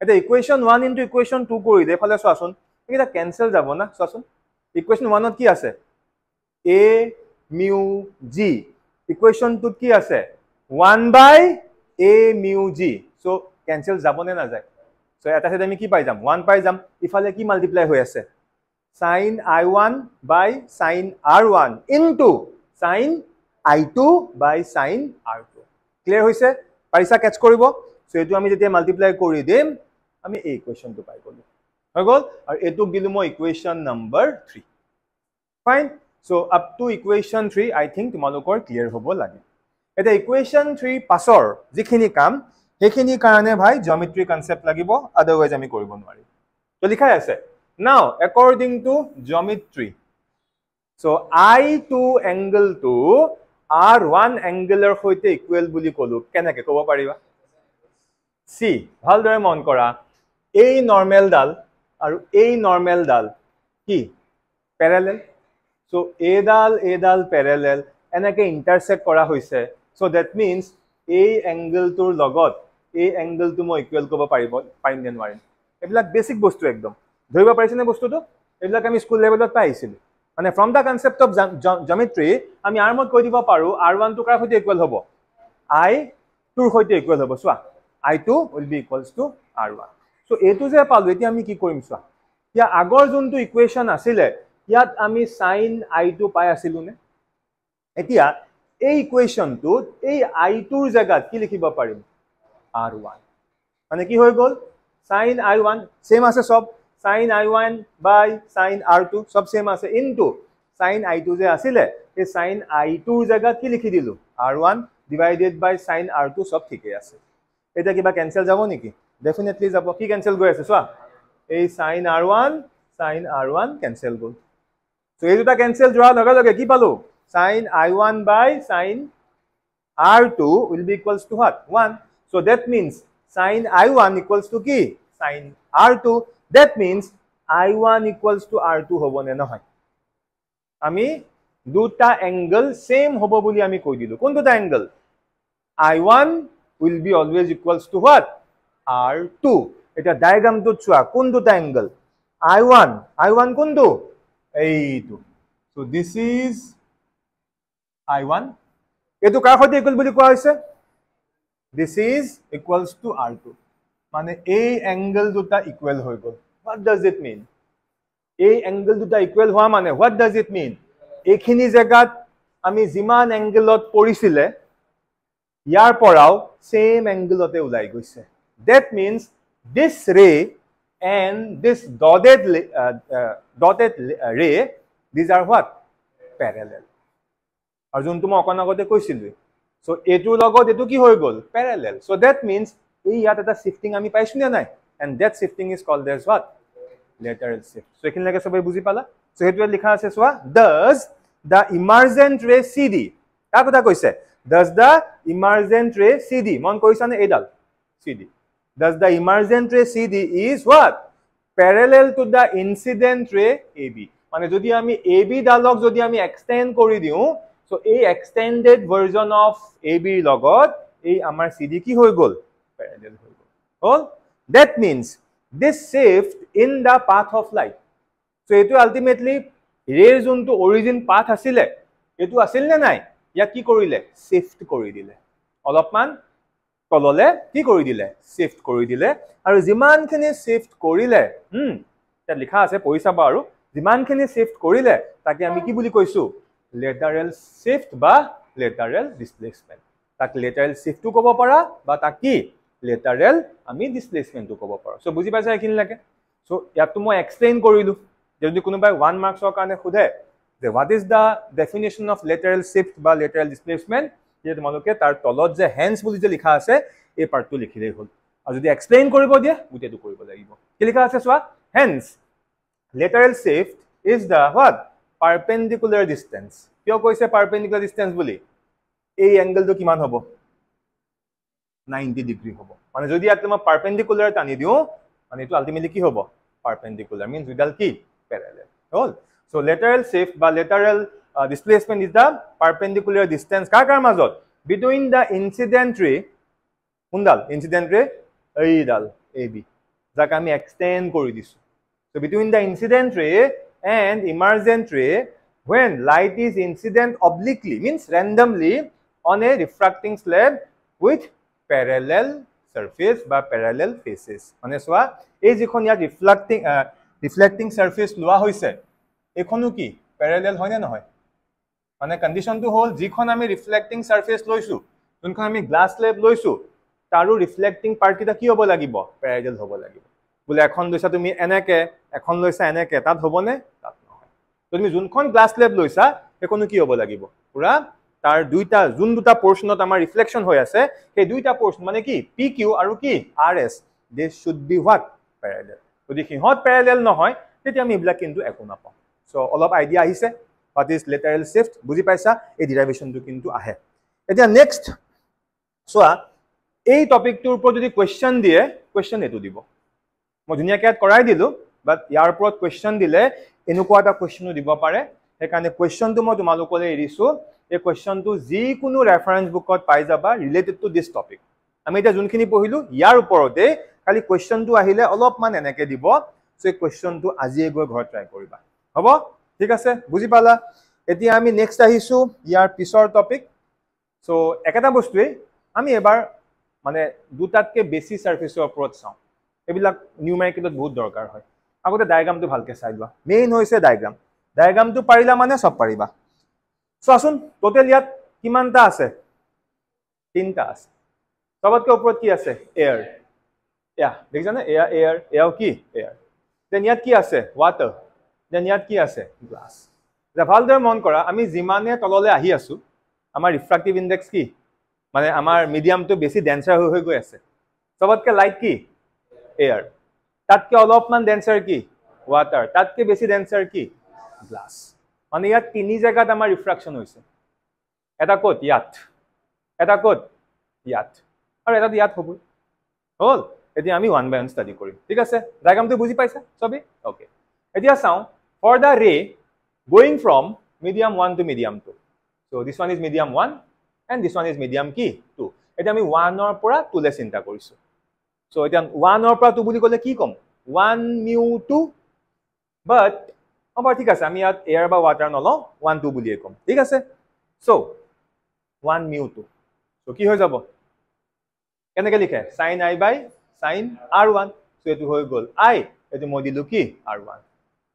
এটা ইকুৱেশ্যন 1 ইনটু ইকুৱেশ্যন 2 কৰি দে ফালে চোৱাচোন এটা ক্যান্সেল যাব না চোৱাচোন ইকুৱেশ্যন 1 ত কি আছে a mu g ইকুৱেশ্যন টুত কি আছে 1/a mu g so cancel যাব নে না যায় সো এটা সাইড আমি কি পাই যাম 1 পাই যাম ইফালে কি মাল্টিপ্লাই হৈ আছে sin i1 by sin r1 into sin i2 by sin r2 clear হৈছে পাৰিছা কেচ কৰিব সো এটো আমি যেতিয়া মাল্টিপ্লাই কৰি দিম আমি এই ইকুৱেশ্যনটো পাই গলো হৈ গল আৰু এটো দিলু মই equation number 3 fine so up to equation 3 I think তোমালোকৰ ক্লিয়াৰ হ'ব লাগে এটা ইকুৱেশ্যন 3 পাছৰ যিখিনি কাম সেইখিনি কাৰণে ভাই জিওমেট্ৰি কনসেপ্ট লাগিব আদাৰৱাইজ আমি কৰিব নোৱাৰি তো লিখাই আছে now according to geometry so i2 angle to r1 angle er hoite equal বুলি কলো কেনেকে কব পাৰিবা c ভালদৰে মন কৰা এই নৰমাল ডাল আৰু এই নৰমাল ডাল কি প্যাৰালাল so a ডাল প্যাৰালাল এনেকে ইন্টাৰসেক্ট কৰা হৈছে so that means এই angle তোৰ লগত এই angle তো মই ইকুৱেল কৰিব পাৰিম নে নোৱাৰিম এবিলাক বেসিক বস্তু একদম ধৰিব পাৰিছনে বস্তুটো এবিলাক আমি স্কুল লেভেলত পাইছিল মানে ফ্ৰম দা কনসেপ্ট অফ জিওমেট্ৰি আমি আৰমত কৈ দিব পাৰো r1 টু কাৰ সৈতে ইকুৱেল হ'ব i টুৰ সৈতে ইকুৱেল হ'ব সোৱা i2 will be equals to r1 so এটো যে পালো এতিয়া আমি কি কৰিম সোৱা ইয়া আগৰ যোনটো ইকুৱেশ্যন আছিল ইয়াত আমি sin i2 পাই আছিলু নে এতিয়া এই ইকুৱেশ্যনটোত এই i2 ৰ জায়গাত কি লিখিব পাৰিম r1 মানে কি হৈ গল sin i1 সেম আছে সব sin i1 by sin r2 সব সেম আছে into sin i2 যে আছিলে এই sin i2 ৰ জায়গাত কি লিখি দিলু r1 divided by sin r2 সব ঠিকই আছে এটা কিবা ক্যান্সেল যাব নেকি ডেফিনেটলি যাব কি ক্যান্সেল গৈ আছে সোৱা এই sin r1 ক্যান্সেল গল সো এই দুটা ক্যান্সেল যোৱাৰ লগে লগে কি পালো sin i1 by sin r2 will be equals to what 1 so that means sin i1 equals to কি sin r2 that means i1 equals to r2 hobo ne nohoy ami duta angle same hobo boli ami koi dilu kon duta angle i1 will be always equals to what r2 eta diagram to chua kon duta angle i1 kon du ei tu so this is i1 etu kar hote equal boli koa hoise this is equals to r2 মানে এই angle দুটা equal হৈ গল what does it mean এই angle দুটা equal হোৱা মানে what does it mean এইখিনি জায়গাত আমি জিমান অ্যাঙ্গেলত পৰিছিলে ইয়াৰ পৰাও সেম অ্যাঙ্গেলতে ওলাই গৈছে that means this ray and this dotted ray these are what parallel আৰু যোনটো মই অকন আগতে কৈছিলো so এটো লগত এটো কি হৈ গল parallel so that means এই ইয়াত এটা শিফটিং আমি পাইছো নে নাই and that shifting is called as what lateral shift so এখিনি লাগে সবাই বুজি পালা so হেতু লিখা আছে সোৱা does the emergent ray cd কা কথা কৈছে does the emergent ray cd মন কৈছানে এডাল cd does the emergent ray cd is what parallel to the incident ray ab মানে যদি আমি ab ডালক যদি আমি এক্সটেন্ড কৰি দিও so এই extended version of ab লগত এই আমাৰ cd কি হৈ গল parallel হৈ গল all that means this shift in the path of light so etu ultimately ray jonto origin path asile etu asil ne nai ya ki korile shift kori dile olopman tolole ki kori dile shift kori dile aru jiman khini shift korile ta likha ase poisa ba aru jiman khini shift korile take ami ki buli koisu lateral shift ba lateral displacement tak lateral shift to kobo para ba tak ki lateral আমি displacement তো কব পাৰো so বুজি পাইছা এখিনি লাগে so ইয়াত তো মই এক্সপ্লেইন কৰিলো যদি কোনোবাই 1 মাৰ্কসৰ কাৰণে খুদে যে what is the definition of lateral shift বা লেটাৰেল ডিসপ্লেসমেন্ট যে তোমালোকে তাৰ তলত যে হেন্স বুলি যে লিখা আছে এই পাৰ্টটো লিখিলেই হ'ল আৰু যদি এক্সপ্লেইন কৰিব দিয়ে গুটেটো কৰিব লাগিব কি লিখা আছে সোৱা hence lateral shift is the what perpendicular distance কিয় কৈছে পাৰপেন্ডিকুলাৰ ডিসটেন্স বুলি এই অ্যাঙ্গেলটো কিমান হ'ব 90 ডিগ্ৰী হ'ব মানে যদি ইয়াত মই পারপেন্ডিকুলার টানি দিও মানে এটো আলটিমেটলি কি হ'ব পারপেন্ডিকুলার মিন্স উইদাল কি প্যারালাল হল সো লেটারেল শিফট বা lateral displacement is the perpendicular distance কাৰ মাজত বিটুইন দা ইনসিডেন্ট ৰে কোনডাল ইনসিডেন্ট ৰে এইডাল ab যাক আমি এক্সটেন্ড কৰি দিছো so between the incident ray and emergent ray when light is incident obliquely means randomly on a refracting slab with parallel surface বা parallel faces মানে সোয়া এই যিখন ইয়াত reflecting surface লোৱা হৈছে এখনো কি parallel হয় না নহয় মানে কন্ডিশনটো হল যিখন আমি reflecting surface লৈছো যোনখন আমি glass slab লৈছো তাৰো reflecting part কিটা কি হ'ব লাগিব parallel হ'ব লাগিব বলে এখন লৈছা তুমি এনেকে এখন লৈছা এনেকে তাত হ'বনে তাত নহয় তুমি যোনখন গ্লাস স্লেব লৈছা এখনো কি হ'ব লাগিব পুরা তার দুটা পোর্শনত আমাৰ ৰিফ্লেকশন হৈ আছে সেই দুইটা পোৰ্শন মানে কি PQ আৰু কি RS this should be what parallel যদি হিহত parallel নহয় তেতিয়া আমি ইবলা কিন্তু একো নাপাম সো অলপ আইডিয়া আহিছে what is lateral shift বুজি পাইছা এই ডেৰিভেশনটো কিন্তু আহে এতিয়া নেক্সট সোয়া এই টপিকটোৰ ওপৰত যদি কোৱেশ্চন দিয়ে কোৱেশ্চন এটো দিব মই ধুনিয়াকে কৰাই দিলো বাট ইয়াৰ ওপৰত কোৱেশ্চন দিলে এনেকুৱা এটা কোৱেশ্চনো দিব পাৰে সেইকাৰণে কোৱেশ্চনটো মই তোমালোকলৈ এৰিছো এই কোৱেশ্চনটো যি কোনো ৰেফাৰেন্স বুকত পাই যাবা ৰিলেটেড টু দিস টপিক আমি এটা যোনখিনি পঢ়িলো ইয়াৰ ওপৰতে খালি কোৱেশ্চনটো আহিলে অলপমান এনেকে দিব সো এই কোৱেশ্চনটো আজি গৈ ঘৰত ট্ৰাই কৰিবা হ'ব ঠিক আছে বুজি পালা এতিয়া আমি নেক্সট আহিছো ইয়াৰ পিছৰ টপিক সো একটা বস্তুৱে আমি এবাৰ মানে দুটাতকে বেছি সাৰফেসৰ ওপৰত চাও এবিলাক নিউমেৰিকেলত বহুত দৰকাৰ হয় আগতে ডায়াগ্ৰামটো ভালকে চাই লোৱা মেইন হৈছে ডায়াগ্ৰামটো পাৰিলা মানে সব পাৰিবা সো আসুন টোটাল ইয়াত কিমানটা আছে তিনটা আছে সবতকে ওপৰত কি আছে এয়াৰ ইয়া দেখিছানে এয়াৰ কি এয়াৰ দেন ইয়াত কি আছে ওয়াটাৰ দেন ইয়াত কি আছে গ্লাস যা ভালদৰে মন কৰা আমি যিমানে তললৈ আহি আছো আমাৰ ৰিফ্ৰাক্টিভ ইনডেক্স কি মানে আমাৰ মিডিয়ামটো বেছি ডেন্সাৰ হৈ গৈ আছে সবতকে লাইট কি এয়াৰ তাতকে অলপমান ডেন্সাৰ কি ওয়াটাৰ তাতকে বেছি ডেন্সাৰ কি গ্লাস মানে ইয়াত তিনি জায়গাত আমাৰ ৰিফ্ৰাকশন হৈছে এটা কোট ইয়াত এটা কোট ইয়াত আৰু এটা ইয়াত হ'ব হল এতিয়া আমি ওয়ান বাই ওয়ান স্টাডি কৰিম ঠিক আছে ডায়াগ্ৰামটো বুজি পাইছা সবে ওকে এতিয়া চাও ফৰ দা ৰে going from medium 1 to medium 2 so this one is medium 1 and this one is medium কি 2 এটা আমি 1 অৰ পৰা 2 লে চিন্তা কৰিছো সো এটা 1 অৰ পৰা 2 বুলি ক'লে কি কম 1 mu 2 but আবার ঠিক আছে আমি ইয়াত এয়ার বা ওয়াটার নল 1 2 বুলিয়ে কম ঠিক আছে সো 1 mu 2 সো কি হৈ যাব কেনেকে লিখে sin I by sin r1 so এটো হৈ গল I এটো মই দিলু কি r1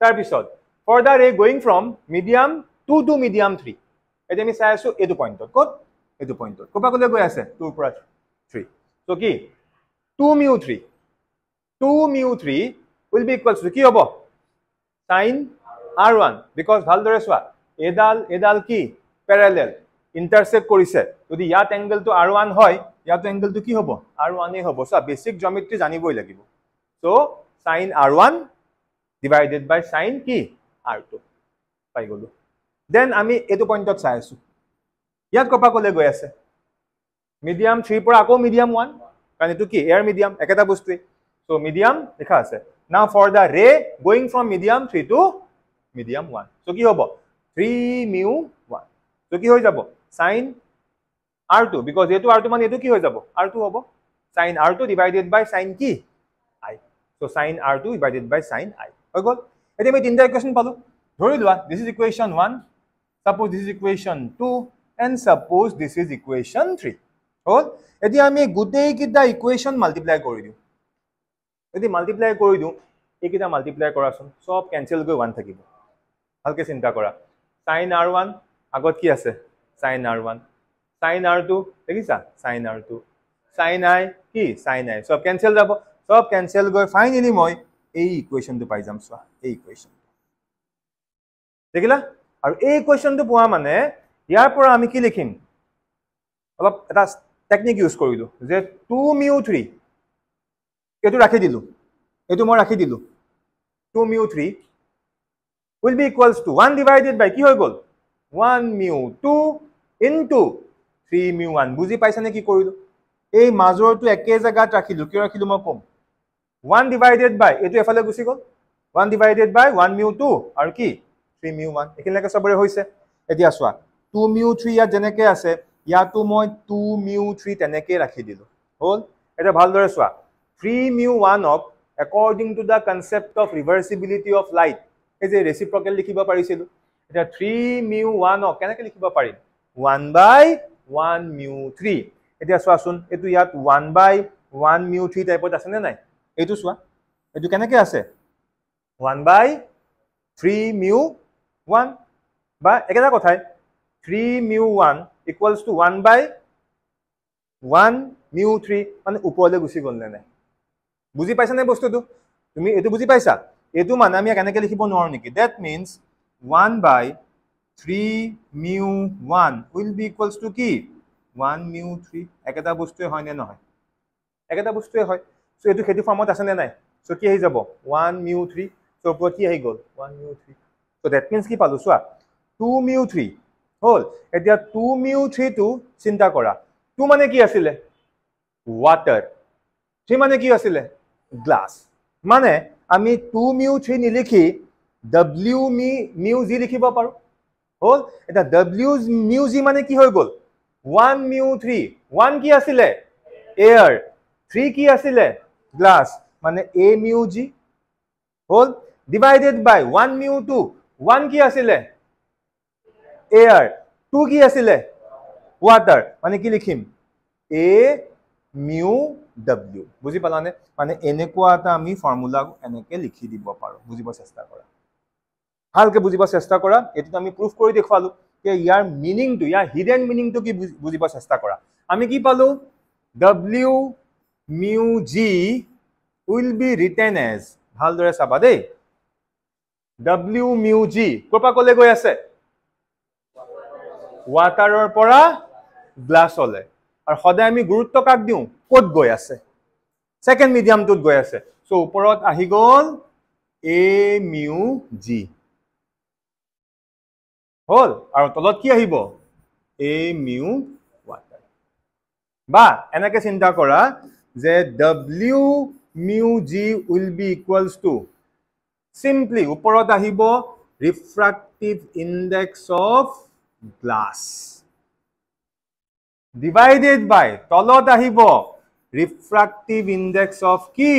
তাৰ পিছত for the ray going from medium 2 to medium 3 এটা আমি চাই আছো এটো পইণ্টত কত এটো পইণ্টত কোপা কলে গৈ আছে 2 পৰা 3 সো কি 2 mu 3 will be equals to কি হ'ব sin r1 because ভালদৰে চোৱা এডাল কি প্যাৰালেল ইন্টাৰসেক্ট কৰিছে যদি ইয়াত এংগেলটো r1 হয় ইয়াত এংগেলটো কি হ'ব r1 এ হ'ব সো বেসিক জিওমেট্ৰি জানিবই লাগিব so sin r1 divided by sin কি r2 পাই গলো দেন আমি এটো পইণ্টত চাই আছো ইয়াত কপা কলে গৈ আছে মিডিয়াম 3 পৰা আকৌ মিডিয়াম 1 কাৰণ এটো কি এয়াৰ মিডিয়াম একেটা বস্তুই সো মিডিয়াম লেখা আছে now for the ray going from medium 3 to medium 1 so কি হ'ব 3 mu 1 সো কি হৈ যাব sin r2 because এটো r2 মানে এটো কি হৈ যাব r2 হ'ব sin r2 divided by sin কি I so sin r2 divided by sin I হৈ গল এতিয়া আমি তিনটা ইকুৱেচন পালো ধৰি লোৱা this is equation 1 suppose this is equation 2 and suppose this is equation 3 হল এতিয়া আমি গুটেই কিটা ইকুৱেচন মাল্টিপ্লাই কৰি দিও যদি মাল্টিপ্লাই কৰি দিও এইকিটা মাল্টিপ্লাই কৰাচোন সব ক্যান্সেল গৈ 1 থাকিব ভালকে চিন্তা কৰা sin r1 আগত কি আছে sin r1 sin r2 দেখিছা sin r2 sin I কি sin I সব ক্যান্সেল যাব সব ক্যান্সেল গৈ ফাইনালি মই এই ইকুৱেচনটো পাই যাম সোৱা এই ইকুৱেচন দেখিলা আৰু এই ইকুৱেচনটো পোৱা মানে ইয়াৰ পৰা আমি কি লিখিম অলপ এটা টেকনিক ইউজ কৰিলো যে 2 mu 3 এটো ৰাখি দিলু এটো মই ৰাখি দিলু 2 mu 3 will be equals to 1 divided by কি হৈ গল 1 mu 2 into 3 mu 1 বুজি পাইছানে কি কৰিলো এই মাজৰটো একে জায়গাত ৰাখিলু কি ৰাখিলু মই কম 1 divided by এটো এফালে গুছি গল 1 divided by 1 mu 2 আৰু কি 3 mu 1 একিনলৈকে সবৰে হৈছে এতিয়া চোৱা 2 mu 3 ইয়াত যেনেকে আছে ইয়াতো মই 2 mu 3 তেনেকে ৰাখি দিলু হল এটা ভালদৰে চোৱা 3 mu 1 OK according to the concept of reversibility of light এই যে ৰেচিপ্ৰকেল লিখিব পাৰিছিল এটা 3 mu 1 অক কেনেকে লিখিব পাৰিম 1 by 1 mu 3 এতিয়া চোৱাচোন এটো ইয়াত 1/1 mu 3 টাইপত আছে নে নাই এটো চোৱা এটো কেনেকৈ আছে 1/3 mu 1 বা একেটা কথাই 3 mu 1 equals to 1/1 mu 3 মানে ওপৰলৈ গুচি গ'ল নে নাই বুজি পাইছা নে বস্তুটো তুমি এটো বুজি পাইছা এটো মানে আমি কেনেকৈ লিখিব নোৱাৰো নেকি that means 1/3 mu 1 will be equals to কি 1 mu 3 একেটা বস্তুৱে হয় নে নহয় একেটা বস্তুৱে হয় সো এটো খেতি ফৰ্মত আছে নে নাই সো কি হৈ যাব 1 mu 3 সো ওপৰত কি হৈ গ'ল 1 mu 3 সো that means কি পালো চোৱা 2 mu 3 হল এতিয়া 2 mu 3 টো চিন্তা কৰা 2 মানে কি আছিল water 3 মানে কি আছিল glass মানে আমি 2 mu 3 নিলিখি w mu g লিখিব পাৰো হল এটা w mu g মানে কি হৈ গ'ল 1 mu 3 1 কি আছিল air 3 কি আছিল glass মানে a mu g hall divided by 1 mu 2 1 কি আছিল air 2 কি আছিল water মানে কি লিখিম a mu w বুজি পালানে মানে এনেকুৱা এটা আমি ফৰ্মুলা এনেকৈ লিখি দিব পাৰো বুজিব চেষ্টা কৰা ভালকে বুজিব চেষ্টা কৰা এটো আমি প্ৰুফ কৰি দেখুৱালো যে ইয়াৰ মিনিংটো ইয়াৰ হিডেন মিনিংটো কি বুজিব চেষ্টা কৰা আমি কি পালো w mu g will be written as ভালদৰে চাবা দেই w mu g কোপা কলে গৈ আছে ওয়াটাৰৰ পৰা গ্লাছলে আৰু সদায় আমি গুৰুত্ব কাক দিও কোড গৈ আছে সেকেন্ড মিডিয়ামটোত গৈ আছে সো ওপৰত আহি গল a mu g হল আৰু তলত কি আহিব a mu water বা এনেকৈ চিন্তা কৰা যে w mu g will be equals to simply ওপৰত আহিব refractive index of glass divided by তলত আহিব refractive index of কি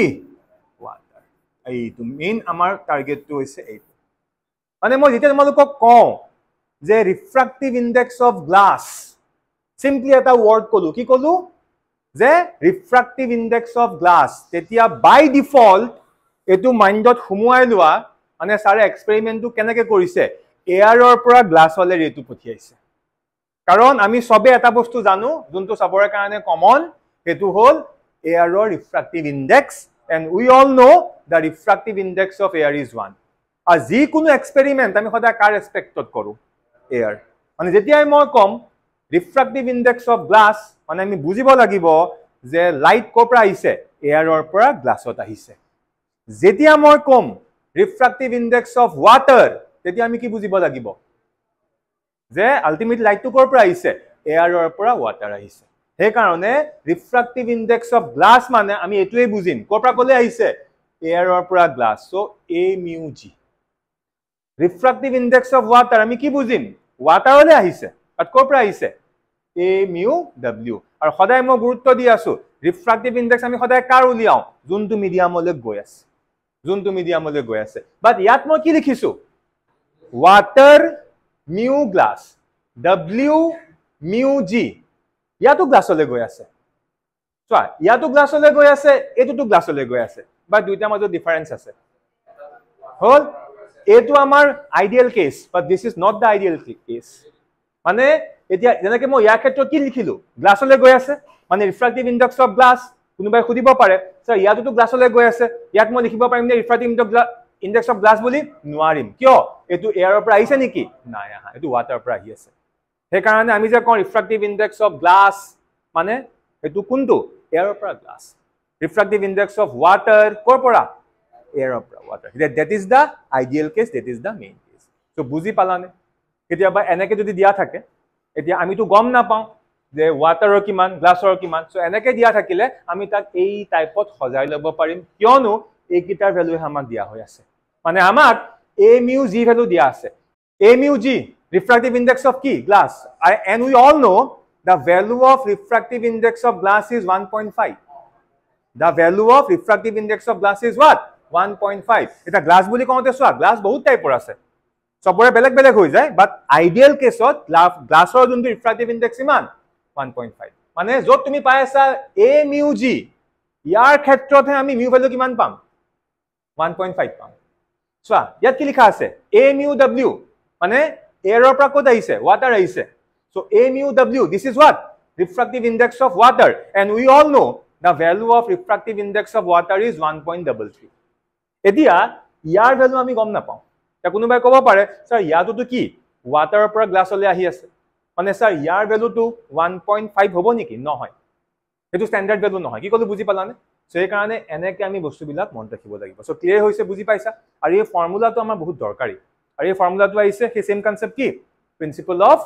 water এইটো মেইন আমাৰ টাৰ্গেটটো হৈছে এইটো মানে মই যেতিয়া তোমালোকক কওঁ যে refractive index of glass simply এটা word কলো কি কলো যে refractive index of glass তেতিয়া by default এটো মাইন্ডত হুমুৱাই লোৱা মানে সাৰে এক্সপেৰিমেন্টটো কেনেকৈ কৰিছে এয়াৰৰ পৰা গ্লাছলৈ ৰেটো পঠিয়াইছে কাৰণ আমি সবে এটা বস্তু জানো যোনটো সবৰে কাৰণে কমন হেতু হল এয়াৰৰ refractive index and we all know the refractive index of air is 1 আর যি কোনো এক্সপেৰিমেন্ট আমি সদায় কাৰ এক্সপেক্টত কৰো এয়াৰ মানে যেতিয়া মই কম refractive index of glass মানে আমি বুজিব লাগিব যে লাইট কৰ পৰা আহিছে এয়াৰৰ পৰা গ্লাছত আহিছে যেতিয়া মই কম refractive index of water তেতিয়া আমি কি বুজিব লাগিব যে আলটিমেট লাইটটো কৰ পৰা আহিছে এয়াৰৰ পৰা ওয়াটাৰ আহিছে হে কাৰণে refractive index of glass মানে আমি এটোই বুজিম কৰ পৰা কলে আহিছে এয়াৰৰ পৰা glass so a mu g refractive index of water আমি কি বুজিম ওয়াটাৰলৈ আহিছে আৰু কৰ পৰা আহিছে a mu w আৰু সদায় মই গুৰুত্ব দি আছো refractive index আমি সদায় কাৰ উলিয়াও যোনটো মিডিয়ামলৈ গৈ আছে বাট ইয়াত মই কি লিখিছো water mu glass w mu g ইয়াতো গ্লাছলৈ গৈ আছে চোৱা ইয়াতো গ্লাছলৈ গৈ আছে এটোতো গ্লাছলৈ গৈ আছে বা দুইটা মাজত ডিফাৰেন্স আছে হল এটো আমাৰ ideal case but this is not da ideal case মানে এতিয়া যেনেকৈ মই ইয়াৰ ক্ষেত্ৰত কি লিখিলো গ্লাছলৈ গৈ আছে মানে ৰিফ্ৰেক্টিভ ইনডেক্স অফ গ্লাছ কোনোবাই সুধিব পাৰে স্যাৰ ইয়াতো গ্লাছলৈ গৈ আছে ইয়াত মই লিখিব পাৰিম নে ৰিফ্ৰেক্টিভ ইনডেক্স অফ গ্লাছ বুলি নোৱাৰিম কিয় এটো এয়াৰৰ পৰা আহিছে নেকি নাই আহা এটো ওয়াটাৰৰ পৰা আহি আছে হে কাৰণে আমি যে কওঁ ৰিফ্ৰেক্টিভ ইনডেক্স অফ গ্লাছ মানে এটো কোনটো এয়াৰৰ পৰা glass refractive index of water কৰ পৰা এয়াৰৰ পৰা water that is the ideal case that is the main case so বুজি পালানে কেতিয়াবা এনেকৈ যদি দিয়া থাকে এতিয়া আমিতো গম নাপাওঁ যে ওয়াটাৰৰ কিমান গ্লাছৰ কিমান সো এনেকৈ দিয়া থাকিলে আমি তাক এই টাইপত সজাই ল'ব পাৰিম কিয়নো এইকিটাৰ ভ্যালু আমাক দিয়া হৈ আছে মানে আমাক a mu g ভ্যালু দিয়া আছে a mu g refractive index of কি glass and we all know the value of refractive index of glass is 1.5 the value of refractive index of glass is what 1.5 এটা glass বুলি কওঁতে চোৱা glass বহুত টাইপৰ আছে সবৰে বেলেগ বেলেগ হৈ যায় বাট আইডিয়াল কেছত গ্লাছৰ যোনটো ৰিফ্ৰেক্টিভ ইনডেক্স ইমান 1.5 মানে য'ত তুমি পাই আছা a mu g ইয়াৰ ক্ষেত্ৰতহে আমি মিউ ভ্যালু কিমান পাম 1.5 পাম চোৱা ইয়াত কি লিখা আছে a mu w মানে এয়াৰৰ পৰা ক'ত আহিছে water আহিছে so a mu w this is what refractive index of water and we all know the value of refractive index of water is 1.33 এতিয়া ইয়াৰ ভ্যালু আমি গম নাপাওঁ তা কোনোবাই ক'ব পাৰে স্যাৰ ইয়াটোতো কি ওয়াটাৰৰ পৰা গ্লাছলৈ আহি আছে মানে স্যাৰ ইয়াৰ ভ্যালুটো 1.5 হ'ব নেকি নহয় এটো স্ট্যান্ডাৰ্ড ভ্যালু নহয় কি কলো বুজি পালানে সো এই কাৰণে এনেকে আমি বস্তুবিলাক মন ৰাখিব লাগিব সো ক্লিয়াৰ হৈছে বুজি পাইছা আৰু এই ফৰ্মুলাটো আমাৰ বহুত দৰকাৰী আৰু এই ফৰ্মুলাটো আহিছে সেই সেম কনসেপ্ট কি principle of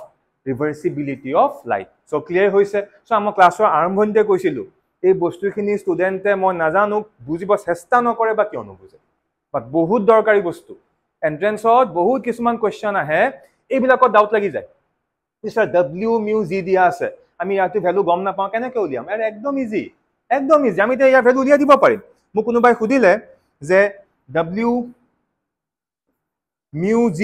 reversibility of light so clear হৈছে সো আমাৰ ক্লাছৰ আৰম্ভণিতে কৈছিলো এই বস্তুখিনি ষ্টুডেন্টে মই নাজানো বুজিব চেষ্টা নকৰে বা কিয় নুবুজে বাট বহুত দৰকাৰী বস্তু এন্ট্ৰেন্সত বহুত কিছুমান কোৱেশ্চন আহে এইবিলাকত ডাউট লাগি যায় স্যার w mu g দিয়া আছে আমি ইয়াতে ভ্যালু গম না পাও কেনে কে উলিয়াম আরে একদম ইজি আমি তে ইয়াৰ ভ্যালু উলিয়া দিব পাৰিম মোক কোনোবাই খুদিলে যে w mu g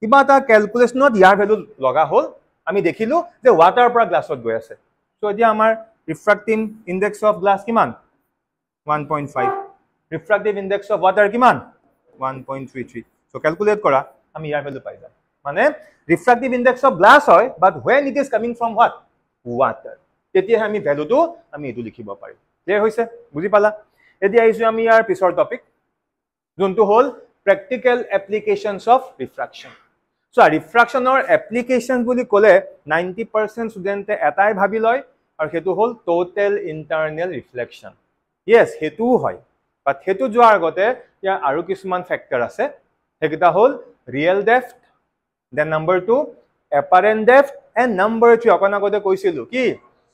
কিবা এটা ক্যালকুলেশনত ইয়াৰ ভ্যালু লগা হল আমি দেখিলো যে ওয়াটাৰ পৰা গ্লাছত গৈ আছে সো এতিয়া আমাৰ ৰিফ্ৰ্যাক্টিভ ইনডেক্স অফ গ্লাস কিমান 1.5 ৰিফ্ৰ্যাক্টিভ ইনডেক্স অফ ওয়াটাৰ কিমান 1.33 সো ক্যালকুলেট কৰা আমি ইয়াৰ ভ্যালু পাই যাম মানে refractive index of glass hoy but when it is coming from what water তেতিয়া আমি ভ্যালুটো আমি এটো লিখিব পাৰি ক্লিয়াৰ হৈছে বুজি পালা এতিয়া আইছো আমি ইয়াৰ পিছৰ টপিক যোনটো হল practical applications of refraction so refractionৰ application বুলি ক'লে 90% ষ্টুডেন্টে এটাই ভাবি লয় আৰু হেতু হল total internal reflection yes হেতু হয় বাট হেতু যোৱাৰ আগতে ইয়াৰ আৰু কিছুমান ফ্যাক্টৰ আছে হেকিটা হল real depth then number 2 apparent depth and number 3 অকন আগতে কৈছিলো কি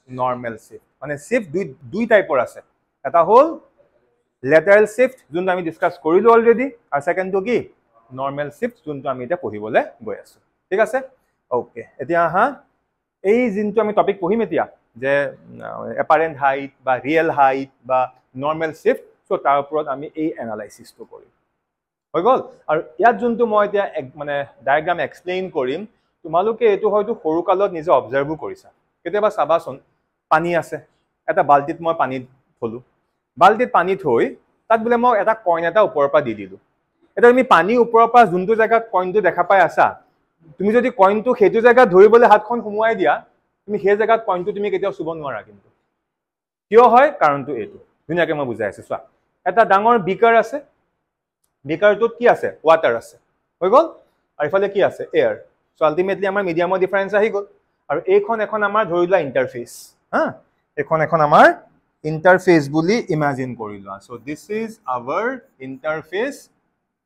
normal shift মানে shift দুই টাইপৰ আছে এটা হল lateral shift যোনটো আমি ডিসকাস কৰিলো অলৰেডি আৰু সেকেন্ড টো কি normal shift যোনটো আমি এটা পঢ়িবলৈ গৈ আছো ঠিক আছে ওকে এতিয়া হা এই যোনটো আমি টপিক পঢ়িম এতিয়া যে apparent height বা real height বা normal shift সো তাৰ ওপৰত আমি এই এনালাইসিসটো কৰিম হৈ গল আৰু ইয়াত যোনটো মই এতিয়া মানে ডায়াগ্ৰাম এক্সপ্লেইন কৰিম তোমালোকে এটো হয়তো সৰু কালত নিজে অবজাৰ্ভ কৰিছা কেতিয়াবা চাবাচোন পানী আছে এটা বালতিত মই পানী থলো বালতিত পানী থৈ তাত বলে মই এটা কইন এটা ওপৰৰ পৰা দি দিলো এটা তুমি পানী ওপৰৰ পৰা যোনটো জায়গাত কইনটো দেখা পাই আছা তুমি যদি কইনটো হেতু জায়গাত ধৰিবলৈ হাতখন ঘুমুৱাই দিয়া তুমি সেই জায়গাত কইনটো তুমি কেতিয়াও চুব নোৱাৰা কিন্তু কিয় হয় কাৰণটো এটো ধুনিয়াকে মই বুজাই আছো চোৱা এটা ডাঙৰ বিকাৰ আছে বিকাৰটোত কি আছে ওয়াটাৰ আছে হৈ গল আৰু ইফালে কি আছে এয়াৰ সো আলটিমেটলি আমাৰ মিডিয়ামৰ ডিফাৰেন্স আহি গল আৰু এইখন এখন আমাৰ ধৰিলা ইন্টাৰফেস হা এখন আমাৰ ইন্টাৰফেস বুলি ইমাজিন কৰিলা so this is our interface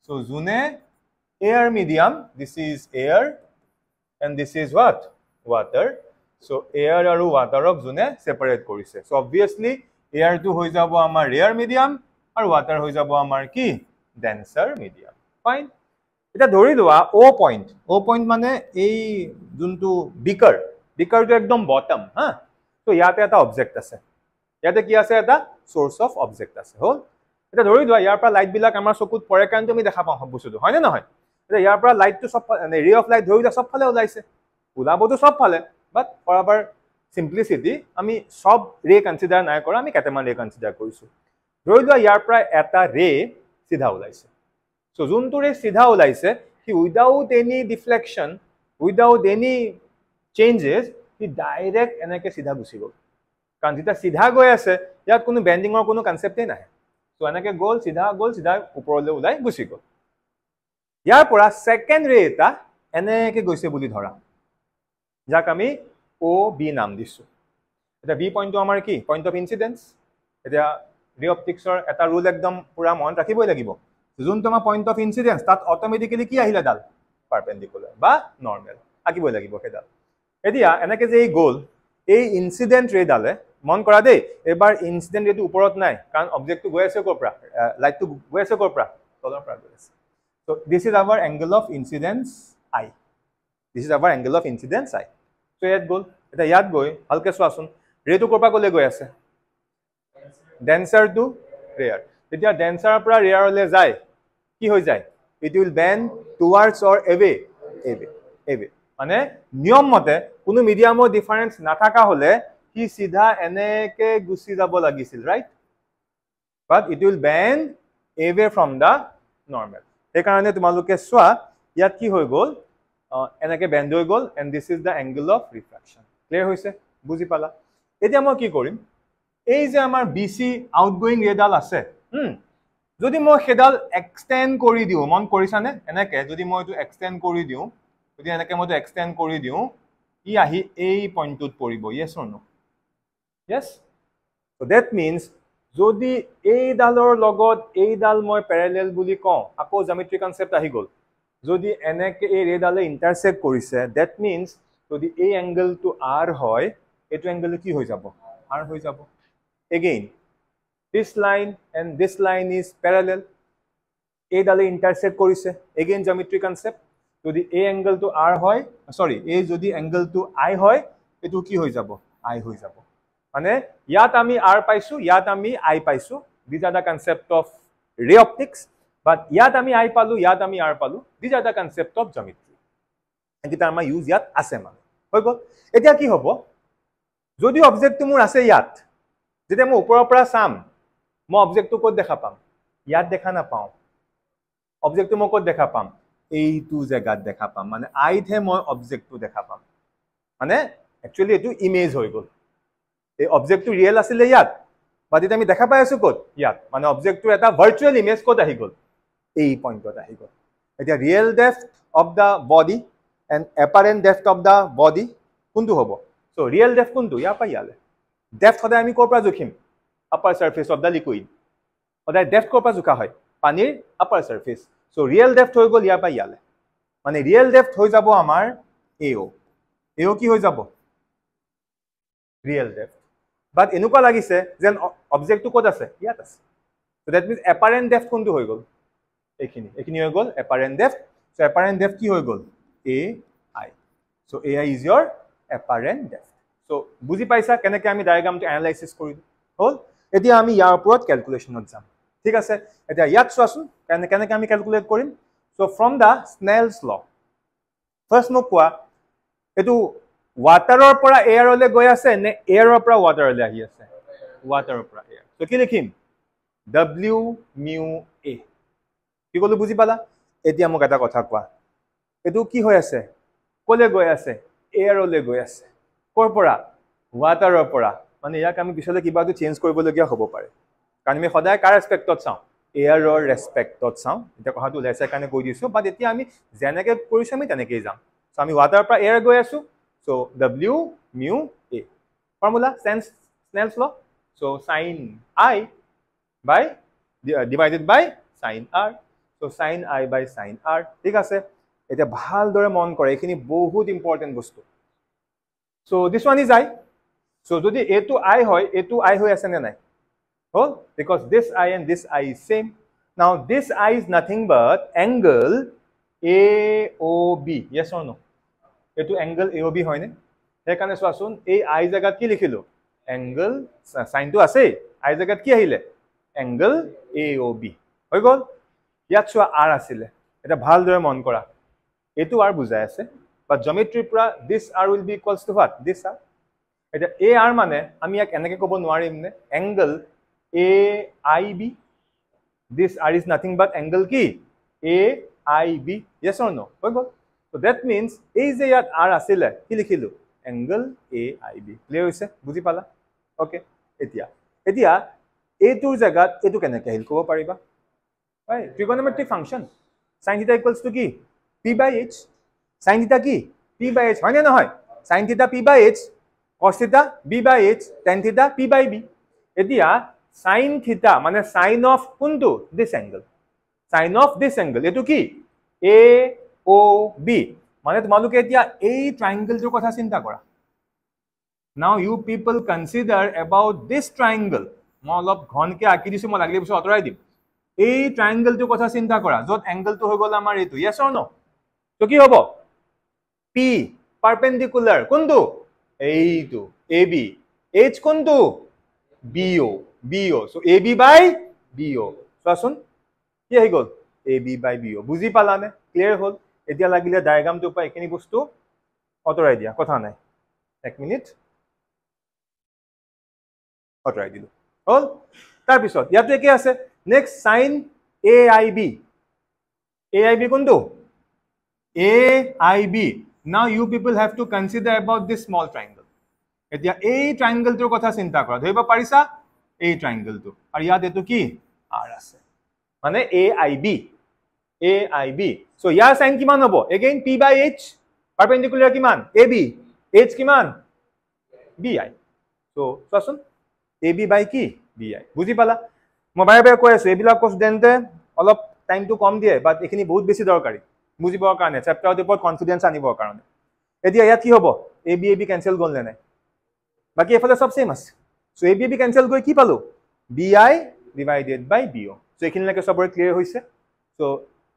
so জুনে air medium this is air and this is what water so air আৰু ওয়াটাৰক জুনে সেপাৰেট কৰিছে সো অবভিয়াসলি এয়াৰটো হৈ যাব আমাৰ ৰেয়াৰ মিডিয়াম আৰু ওয়াটাৰ হৈ যাব আমাৰ কি denser medium fine এটা ধৰি লোৱা o point মানে এই যোনটো বিকাৰটো একদম বটম হা তো ইয়াতে এটা অবজেক্ট আছে ইয়াতে কি আছে এটা সোর্স অফ অবজেক্ট আছে হল এটা ধৰি লোৱা ইয়াৰ পৰা লাইট বিলাক আমাৰ চকুত পৰে কাৰণ তুমি দেখা পাও বস্তুটো হয় নে নহয় এটা ইয়াৰ পৰা লাইটটো সব ৰে অফ লাইট ধৰি লোৱা সব ফালে ওলাইছে ওলাবটো সব ফালে বাট ফৰ আৱাৰ সিম্পলিসিটি আমি সব ৰে কনসিডাৰ নাই কৰা আমি কেটেমান ৰে কনসিডাৰ কৰিছো ধৰি লোৱা ইয়াৰ পৰা এটা ৰে সিধা ওলাইছে সো যোনটো ৰে সিধা ওলাইছে হি without any deflection without any changes হি ডাইৰেক্ট এনেকে সিধা গুচি গল কাৰণ যেটা সিধা গৈ আছে ইয়াত কোনো বেন্ডিংৰ কোনো কনসেপ্টই নাই সো এনেকে গল সিধা ওপৰলৈ ওলাই গুচি গল ইয়াৰ পৰা সেকেন্ড ৰে এটা এনেকে গৈছে বুলি ধৰা যাক আমি ও বি নাম দিছো এটা বি পইণ্টটো আমাৰ কি পইণ্ট অফ ইনসিডেন্স এটা ৰে অপটিক্সৰ এটা ৰুল একদম পুৰা মন ৰাখিবই লাগিব যোনটো আমাৰ পইণ্ট অফ ইনসিডেন্স তাত অটোমেটিক্যালি কি আহিলা ডাল পাৰপেন্ডিকুলাৰ বা নরমাল আকিবই লাগিব হেডাল এতিয়া এনেকে যে এই গোল এই ইনসিডেন্ট ৰে ডালে মন কৰা দেই এবাৰ ইনসিডেন্ট ৰেটো ওপৰত নাই কাৰণ অবজেক্টটো গৈ আছে কৰ পৰা লাইটটো গৈ আছে কৰ পৰা তলৰ পৰা গৈ আছে so this is our angle of incidence I this is our angle of incidence I so ইয়াত গল এটা ইয়াত গৈ ভালকে চোৱাচোন ৰেটো কৰ পৰা গলে গৈ আছে denser to rare তেতিয়া denser পৰা rare লৈ যায় কি হৈ যায় it will bend towards or away মানে নিয়ম মতে কোনো মিডিয়ামৰ ডিফাৰেন্স নাথাকা হলে কি সিধা এনেকে গুছি যাব লাগিছিল right but it will bend away from the normal এই কাৰণে তোমালোকে সোৱা ইয়াত কি হৈ গল এনেকে বেন্ড হৈ গল and this is the angle of refraction clear হৈছে বুজি পালা এতিয়া মই কি কৰিম এই যে আমাৰ BC আউটগোইং ৰেডাল আছে যদি মই হেডাল এক্সটেন্ড কৰি দিও মন কৰিছানে এনেকে যদি মই এটো এক্সটেন্ড কৰি দিও যদি এনেকে মই এক্সটেন্ড কৰি দিও ই আহি এই পইণ্টত পৰিব yes or no yes so that means যদি এই ডালৰ লগত এই ডাল মই প্যাৰেলেল বুলি কওঁ আকৌ জ্যামিতি কনসেপ্ট আহি গল যদি এনেকে এই ৰেডালে ইন্টাৰসেক্ট কৰিছে that means যদি এই এংগলটো r হয় এটো এংগল কি হৈ যাব r হৈ যাব again this line and this line is parallel এই ডালে ইন্টারসেক্ট কৰিছে again geometry concept যদি এই এংগলটো r হয় সরি এই যদি এংগলটো i হয় এটো কি হৈ যাব i হৈ যাব মানে ইয়াত আমি r পাইছো ইয়াত আমি i পাইছো these are the concept of ray optics but ইয়াত আমি i পালো ইয়াত আমি r পালো these are the concept of geometry একিটা আমাৰ ইউজ ইয়াত আছে মানে হৈ গল এতিয়া কি হ'ব যদি অবজেক্টটো মোৰ আছে ইয়াত যেতিয়া মই ওপৰৰ পৰা চাম মই অবজেক্টটো ক'ত দেখা পাম ইয়াত দেখা না পাও অবজেক্টটো মই ক'ত দেখা পাম এইটো জায়গাত দেখা পাম মানে আইতহে মই অবজেক্টটো দেখা পাম মানে একচুয়ালি এটো ইমেজ হৈ গল এই অবজেক্টটো ৰিয়েল আছিল ইয়াত বাট এটা আমি দেখা পাই আছো ক'ত ইয়াত মানে অবজেক্টটো এটা ভাৰ্চুৱেল ইমেজ ক'ত আহি গল এই পইণ্টত আহি গল এতিয়া real depth of the body and apparent depth of the body কোনটো হ'ব সো ৰিয়েল ডেপথ কোনটো ইয়া পাই ইয়ালে ডেপথ সদায় আমি ক'ৰ পৰা জুখিম upper surface of the liquid সদায় ডেপথ ক'ৰ পৰা জুখা হয় পানীৰ upper surface so real depth হৈ গল ইয়া পাই ইয়ালে মানে real depth হৈ যাব আমাৰ AO কি হৈ যাব real depth but এনেকুৱা লাগিছে যেন অবজেক্টটো ক'ত আছে ইয়াত আছে so that means apparent depth কোনটো হৈ গল এইখিনি হৈ গল apparent depth so apparent depth কি হৈ গল AI so AI is your apparent depth so বুজি পাইছা কেনেকৈ আমি ডায়াগ্ৰামটো এনালাইসিস কৰিলো হল এতিয়া আমি ইয়াৰ ওপৰত ক্যালকুলেশনত যাম ঠিক আছে এতিয়া ইয়াত চোৱাচোন কেনেকৈ আমি ক্যালকুলেট কৰিম সো ফ্ৰম দা স্নেলছ ল ফাৰ্স্ট মোক কোৱা এটো ওয়াটাৰৰ পৰা এয়াৰলৈ গৈ আছে নে এয়াৰৰ পৰা ওয়াটাৰলৈ আহি আছে ওয়াটাৰৰ পৰা এয়াৰ সো কি লিখিম W mu A কি কলো বুজি পালা এতিয়া মোক এটা কথা কোৱা এটো কি হৈ আছে কলে গৈ আছে এয়াৰলৈ গৈ আছে কৰ পৰা ওয়াটাৰৰ পৰা মানে ইয়াক আমি পিছলে কিবাটো চেঞ্জ কৰিবলগীয়া হ'ব পাৰে কাৰণ আমি সদায় কাৰ ৰেসপেক্টত চাও এয়াৰৰ ৰেসপেক্টত চাও এটা কথাটো লেছে কাৰণে কৈ দিছো বাট এতিয়া আমি যেনেকৈ কৰিছো আমি তেনেকৈ যাম সো আমি ওয়াটাৰৰ পৰা এয়াৰ গৈ আছো so W mu A formula Snell's law so sin I by divided by sin R so sin I by sin R ঠিক আছে এটা ভালদৰে মন কৰে এখিনি বহুত ইম্পৰ্টেন্ট বস্তু so this one is I so যদি a to I হয় a to I হৈ আছে নে নাই হল because this I and this I is same now this I is nothing but angle AOB yes or no এটো angle AOB হয় নে সেই কাৰণে চোৱাচোন এই I জায়গাত কি লিখিলো angle sin টো আছে I জায়গাত কি আহিলে angle AOB হৈ গল ইয়াত চোৱা R আছিল এটা ভালদৰে মন কৰা এটো R বুজাই আছে but geometry পৰা this R will be equals to what this R এটা AR মানে আমি ইয়াক এনেকৈ ক'ব নোৱাৰিম নে angle AIB this R is nothing but angle কি AIB yes or no হৈ গল so that means এই যে ইয়াত R আছিল কি লিখিলো angle AIB ক্লিয়াৰ হৈছে বুজি পালা ওকে এতিয়া এইটোৰ জায়গাত এটো কেনেকৈ আহিল ক'ব পাৰিবা হয় trigonometric function sin theta equals to কি p/h sin theta কি p/h হয় নে নহয় sin theta p/h cos theta b/h tan theta p/b এতিয়া sin theta মানে sin of কোনটো this angle এটো কি AOB মানে তোমালোকে এতিয়া এই ট্ৰায়াঙ্গলটোৰ কথা চিন্তা কৰা now you people consider about this triangle মই অলপ ঘনকে আঁকি দিছো মই লাগিলে পিছত অতৰাই দিম এই ট্ৰায়াঙ্গলটোৰ কথা চিন্তা কৰা যত এংগলটো হৈ গল আমাৰ এটো yes or no তো কি হ'ব P perpendicular কোনটো এইটো AB H কোনটো BO so AB by BO চোৱাচোন কি হৈ গল AB by BO বুজি পালানে ক্লিয়াৰ হল এতিয়া লাগিলে ডায়াগ্ৰামটো পৰা এখিনি বস্তু অতৰাই দিয়া কথা নাই এক মিনিট অতৰাই দিলো হল তাৰ পিছত ইয়াতে কি আছে নেক্সট সাইন AIB AIB কোনটো AIB now you people have to consider about this small triangle এতিয়া এই ট্ৰায়াঙ্গলটোৰ কথা চিন্তা কৰা ধৰিব পাৰিছা এই ট্ৰায়াঙ্গলটো আৰু ইয়াত এটো কি R আছে মানে AIB so ইয়াৰ সাইন কিমান হ'ব again P/H perpendicular কিমান AB H কিমান BI so চোৱাচোন AB by কি BI বুজি পালা মই বাৰে বাৰে কৈ আছো এইবিলাক কোৰ্স দেনতে অলপ টাইমটো কম দিয়ে বাট এখিনি বহুত বেছি দৰকাৰী বুজিবৰ কাৰণে চেপ্টাৰৰ ওপৰত কনফিডেন্স আনিবৰ কাৰণে এতিয়া ইয়াত কি হ'ব AB কেনসেল গ'ল নে নাই বাকি এফালে সব সেম আছে সো AB কেনসেল গৈ কি পালো BI divided by BO so এখিনিলৈকে সবৰে ক্লিয়াৰ হৈছে so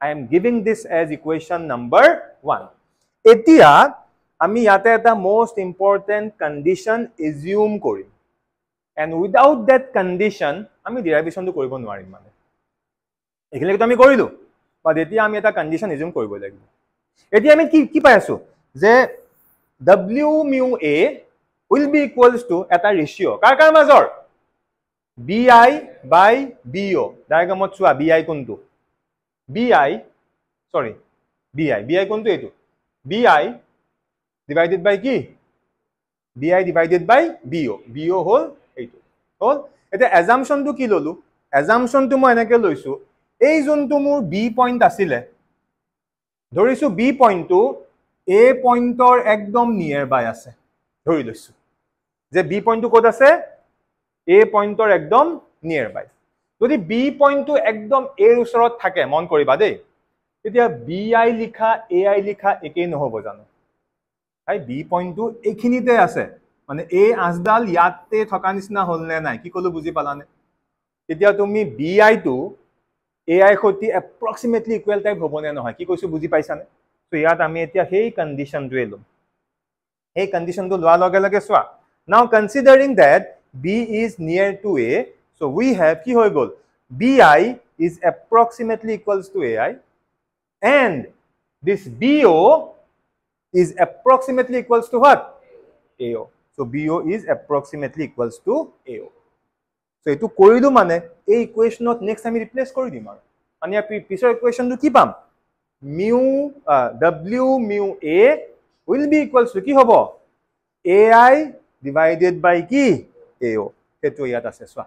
I am giving this as equation number 1 এতিয়া আমি ইয়াতে এটা most important condition assume কৰিম and without that condition আমি derivation টো কৰিব নোৱাৰিম মানে এখিনিলৈকে তো আমি কৰিলো বাট এতিয়া আমি এটা কন্ডিশন assume কৰিব লাগিব এতিয়া আমি কি পাই আছো যে W mu A will be equals to এটা ratio কাৰ মাজৰ BI by BO ডায়াগ্ৰামত চোৱা BI কোনটো BI কোনটো এটো BI divided by কি BI divided by BO হল এইটো হল এটা assumption টো কি ললো assumption টো মই এনেকৈ লৈছো এই যোনটো মোৰ B পইণ্ট আছিল ধৰিছো B পইণ্টটো A পইণ্টৰ একদম নিয়াৰ বাই আছে ধৰি লৈছো যে B পইণ্টটো ক'ত আছে A পইণ্টৰ একদম নিয়াৰ বাই যদি B পইণ্টটো একদম A ৰ ওচৰত থাকে মন কৰিবা দেই তেতিয়া BI লিখা AI লিখা একেই নহব জানো ভাই B পইণ্টটো এখিনিতে আছে মানে A আজদাল ইয়াতে থকা নিচিনা হল নে নাই কি কলো বুজি পালানে তেতিয়া তুমি BI টো AI সৈতে approximately equal type হ'ব নে নহয় কি কৈছো বুজি পাইছানে সো ইয়াত আমি এতিয়া সেই কন্ডিশনটো লম এই কন্ডিশনটো লোৱাৰ লগে লগে চোৱা now considering that B is near to A so we have কি হৈ গল BI is approximately equals to AI and this BO is approximately equals to what AO so BO is approximately equals to AO so etu korilu mane ei equation not next time replace kori dim aru ani api pisor equation tu ki pam mu W mu A will be equals to ki hobo AI divided by ki AO etu yat ase swa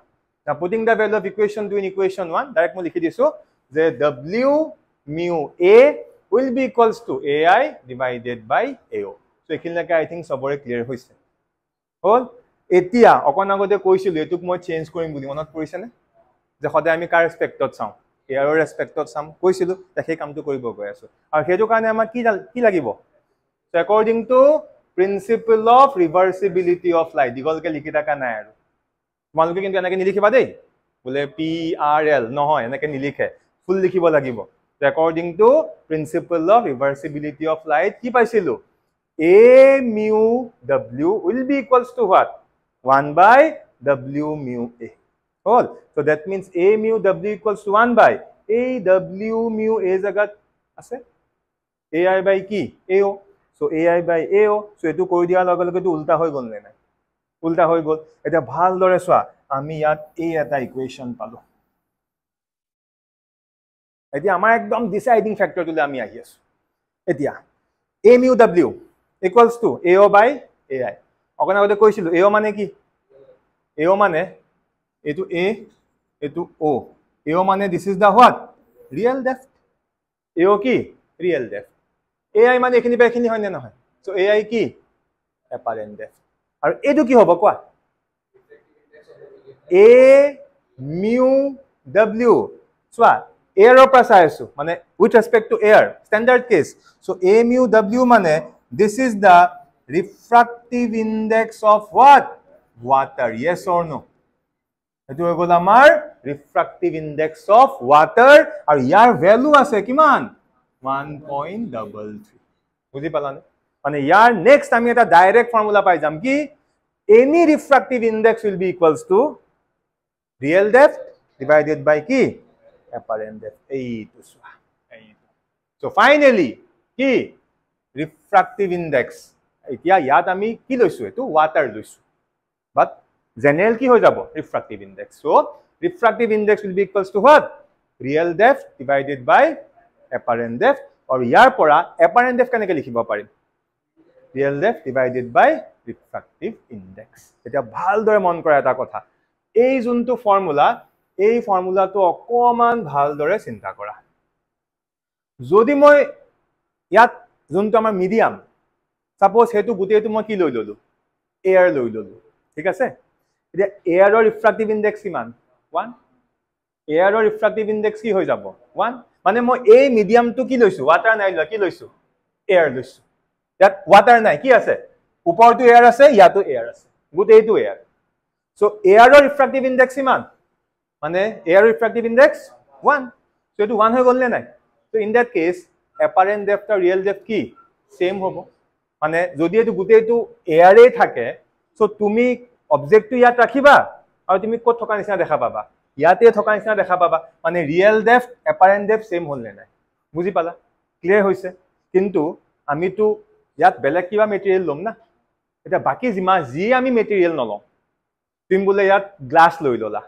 now putting the value of equation 2 in equation 1 direct mo likhi disu je W mu A will be equals to AI divided by AO so ekinlaka I think sobore clear hoise hol এতিয়া অকন আগতে কৈছিলো এটুক মই change কৰিম বুলি মনত পৰিছে নে যে সদায় আমি কাৰ ৰেসপেক্টত চাও এয়াৰৰ ৰেসপেক্টত চাম কৈছিলো তাকে কামটো কৰিব গৈ আছো আৰু হেতু কাৰণে আমাৰ কি লাগিব so according to principle of reversibility of light দিগলকে লিখি থাকা নাই আৰু তোমালোকে কিন্তু এনেকে নিলিখিবা দেই বলে PRL নহয় এনেকে নিলিখে ফুল লিখিব লাগিব according to principle of reversibility of light কি পাইছিলো A mu W will be equals to what 1 by W mu A all so that means A mu W equals to 1 by A W mu A jagat ase AI by ki AO so AI by AO so etu koi dia log log tu ulta hoy gol ne nai ulta hoy gol eta bhal dore swa ami yat A eta equation palo etia amar ekdom deciding factor tule ami ahi asu etia A mu W equals to AO by AI অকন আগতে কৈছিলো AO মানে কি AO মানে এটো A এটো O AO মানে this is the what real depth AO কি real depth AI মানে এখিনি বেখিনি হয় না নহয় সো AI কি apparent depth আৰু এটো কি হ'ব কোৱা A mu W সোৱা air ৰ পৰা চাই আছো মানে with respect to air standard case so A mu W মানে this is the refractive index of what water yes or no etu hogol amar refractive index of water aru yar value ase kiman 1.33 buji palane mane yar next ami eta direct formula pai jam ki any refractive index will be equals to real depth divided by ki apparent depth so finally ki refractive index এতিয়া ইয়াত আমি কি লৈছো এটো water লৈছো বাট general কি হৈ যাব refractive index so refractive index will be equals to what real depth divided by apparent depth or ইয়াৰ পৰা apparent depth কেনেকৈ লিখিব পাৰিম real depth divided by refractive index এটা ভালদৰে মন কৰা এটা কথা এই যোনটো ফৰ্মুলা এই ফৰ্মুলাটো অকমান ভালদৰে চিন্তা কৰা যদি মই ইয়াত যোনটো আমাৰ মিডিয়াম সাপোজ হেতু গুটেটো মই কি লৈ ললো এয়াৰ লৈ ললো ঠিক আছে এতিয়া এয়াৰৰ ৰিফ্ৰাক্টিভ ইনডেক্স কিমান 1 এয়াৰৰ ৰিফ্ৰাক্টিভ ইনডেক্স কি হৈ যাব 1 মানে মই এই মিডিয়ামটো কি লৈছো ওয়াটাৰ নাই লোৱা কি লৈছো এয়াৰ লৈছো ইয়াত ওয়াটাৰ নাই কি আছে ওপৰটো এয়াৰ আছে ইয়াতো এয়াৰ আছে গুটেটো এয়াৰ সো এয়াৰৰ ৰিফ্ৰাক্টিভ ইনডেক্স কিমান মানে এয়াৰ ৰিফ্ৰাক্টিভ ইনডেক্স 1 সো এটো 1 হৈ গ'ল নে নাই so in that case apparent depth আৰু real depth কি সেম হ'ব মানে যদি এটো গুটেটো এয়াৰে থাকে সো তুমি অবজেক্টটো ইয়াত ৰাখিবা আৰু তুমি ক'ত থকা নিচিনা দেখা পাবা ইয়াতে থকা নিচিনা দেখা পাবা মানে ৰিয়েল ডেপথ এপাৰেন্ট ডেপথ সেম হল নে নাই বুজি পালা ক্লিয়াৰ হৈছে কিন্তু আমিতো ইয়াত বেলেগ কিবা মেটেৰিয়েল লম না এটা বাকি যি আমি মেটেৰিয়েল নলম তুমি বোলে ইয়াত গ্লাস লৈ ললা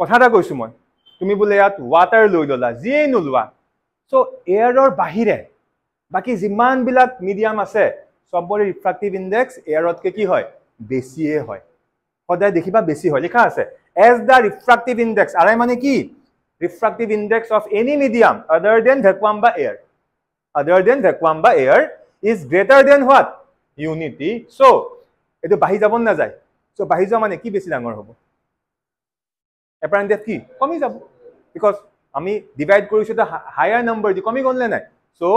কথাটা কৈছো মই তুমি বোলে ইয়াত ওয়াটাৰ লৈ ললা যিয়ে নলুৱা সো এয়াৰৰ বাহিৰে বাকি যিমান বিলাক মিডিয়াম আছে সবৰে ৰিফ্ৰাক্টিভ ইনডেক্স এয়াৰতকে কি হয় বেছিয়ে হয় সদায় দেখিবা বেছি হয় লিখা আছে as the refractive index আৰে মানে কি refractive index of any medium other than vacuum বা air is greater than what unity so এটো বাহি যাব না যায় so বাহি যাও মানে কি বেছি ডাঙৰ হ'ব apparent depth কি কমি যাব because আমি ডিভাইড কৰিছো এটা হায়াৰ নম্বৰ দি কমি গ'ল নাই so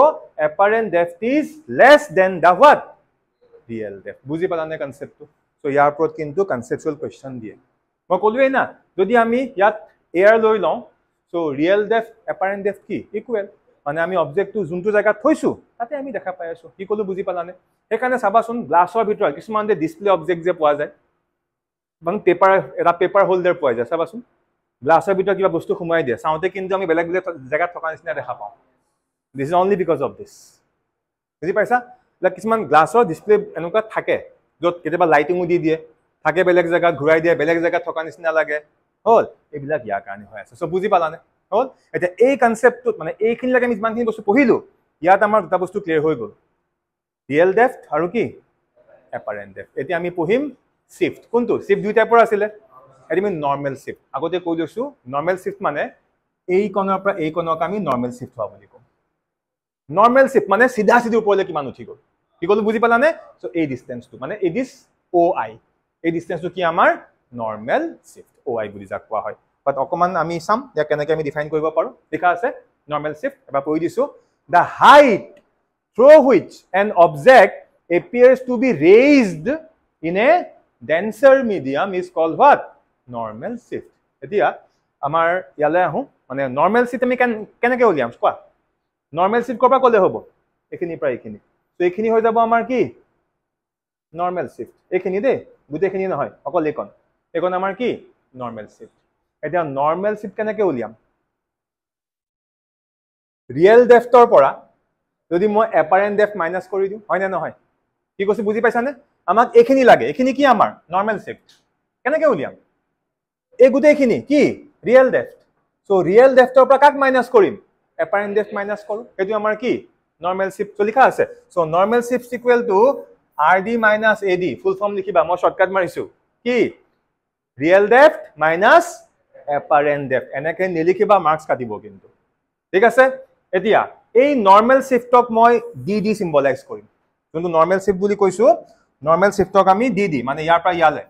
apparent depth is less than the what real depth বুজি পালা নে কনসেপ্টটো so ইয়াৰ ওপৰত কিন্তু কনসেপচুৱেল কোৱেশ্চন দিয়ে মই কলোৱে না যদি আমি ইয়াত এয়াৰ লৈ লওঁ সো ৰিয়েল ডেপথ এপাৰেন্ট ডেপথ কি ইকুৱেল মানে আমি অবজেক্টটো যোনটো জায়গাত থৈছো তাতে আমি দেখা পাই আছো কি কলো বুজি পালানে এখানে চাবাচোন গ্লাছৰ ভিতৰত কিছুমান যে ডিসপ্লে অবজেক্ট যে পোৱা যায় মানে পেপাৰ হোল্ডাৰ পোৱা যায় চাবাচোন গ্লাছৰ ভিতৰত কিবা বস্তু সোমাই দিয়ে চাওঁতে কিন্তু আমি বেলেগ বেলেগ জায়গাত থকা নিচিনা দেখা পাওঁ this is only because of this বুজি পাইছা কিছুমান গ্লাছৰ ডিসপ্লে এনেকুৱা থাকে য'ত কেতিয়াবা লাইটিংও দি দিয়ে থাকে বেলেগ জায়গাত ঘুৰাই দিয়ে বেলেগ জায়গাত থকা নিচিনা লাগে হল এইবিলাক ইয়াৰ কাৰণে হৈ আছে সো বুজি পালানে হল এটা এই কনসেপ্টটো মানে এইখিনি লাগে আমি যিমানখিনি বস্তু পঢ়িলো ইয়াত আমাৰ দুটা বস্তু ক্লিয়াৰ হৈ গ'ল ৰিয়েল ডেপথ আৰু কি এপাৰেন্ট ডেপথ এতিয়া আমি পঢ়িম শিফট কোনটো শিফট দুই টাইপৰ আছিল এটি আমি নৰ্মেল শিফট আগতে কৈ দিছো নৰ্মেল শিফট মানে এই কোণৰ পৰা এই কোণক আমি নৰ্মেল শিফট হোৱা বুলি কওঁ নৰ্মেল শিফট মানে সিধা সিধি ওপৰলৈ কিমান উঠি গ'ল কি কলো বুজি পালানে সো এই ডিসটেন্সটো মানে এই দিস OI এই ডিসটেন্সটো কি আমাৰ নৰ্মেল শিফট OI বুলি যাক কোৱা হয় বাট অকমান আমি সাম ইয়া কেনেকৈ আমি ডিফাইন কৰিব পাৰো লিখা আছে নৰ্মেল শিফট এবাৰ পঢ়ি দিছো the height through which an object appears to be raised in a denser medium is called what normal shift এতিয়া আমাৰ ইয়ালে আহো মানে নৰ্মেল শিফট আমি কেনেকৈ উলিয়াম কোৱা নৰ্মেল শিফট কৰবা কলে হ'ব এখিনি পৰা এখিনি তো এখিনি হৈ যাব আমাৰ কি নৰ্মেল শিফট এখিনি দে গুটেখিনি নহয় অকল একন আমাৰ কি নৰ্মেল শিফট এতিয়া নৰ্মেল শিফট কেনেকৈ উলিয়াম ৰিয়েল ডেপথৰ পৰা যদি মই এপাৰেন্ট ডেপথ মাইনাস কৰি দিও হয় না নহয় কি কৈছে বুজি পাইছানে আমাক এখিনি লাগে এখিনি কি আমাৰ নৰ্মেল শিফট কেনেকৈ উলিয়াম এই গুটেখিনি কি ৰিয়েল ডেপথ সো ৰিয়েল ডেপথৰ পৰা কাক মাইনাস কৰিম এপাৰেন্ট ডেপথ মাইনাস কৰো এটো আমাৰ কি নৰ্মেল শিফট তো লিখা আছে so normal shift equal to RD minus AD full form লিখিবা মই শৰ্টকাট মাৰিছো কি real depth minus apparent depth এনেকে নিলিখিবা মার্কস কাটিব কিন্তু ঠিক আছে এতিয়া এই নর্মাল শিফটক মই DD সিম্বলাইজ কৰিম যোনটো নৰ্মাল শিফট বুলি কৈছো নৰ্মাল শিফটক আমি DD মানে ইয়াৰ পৰা ইয়ালে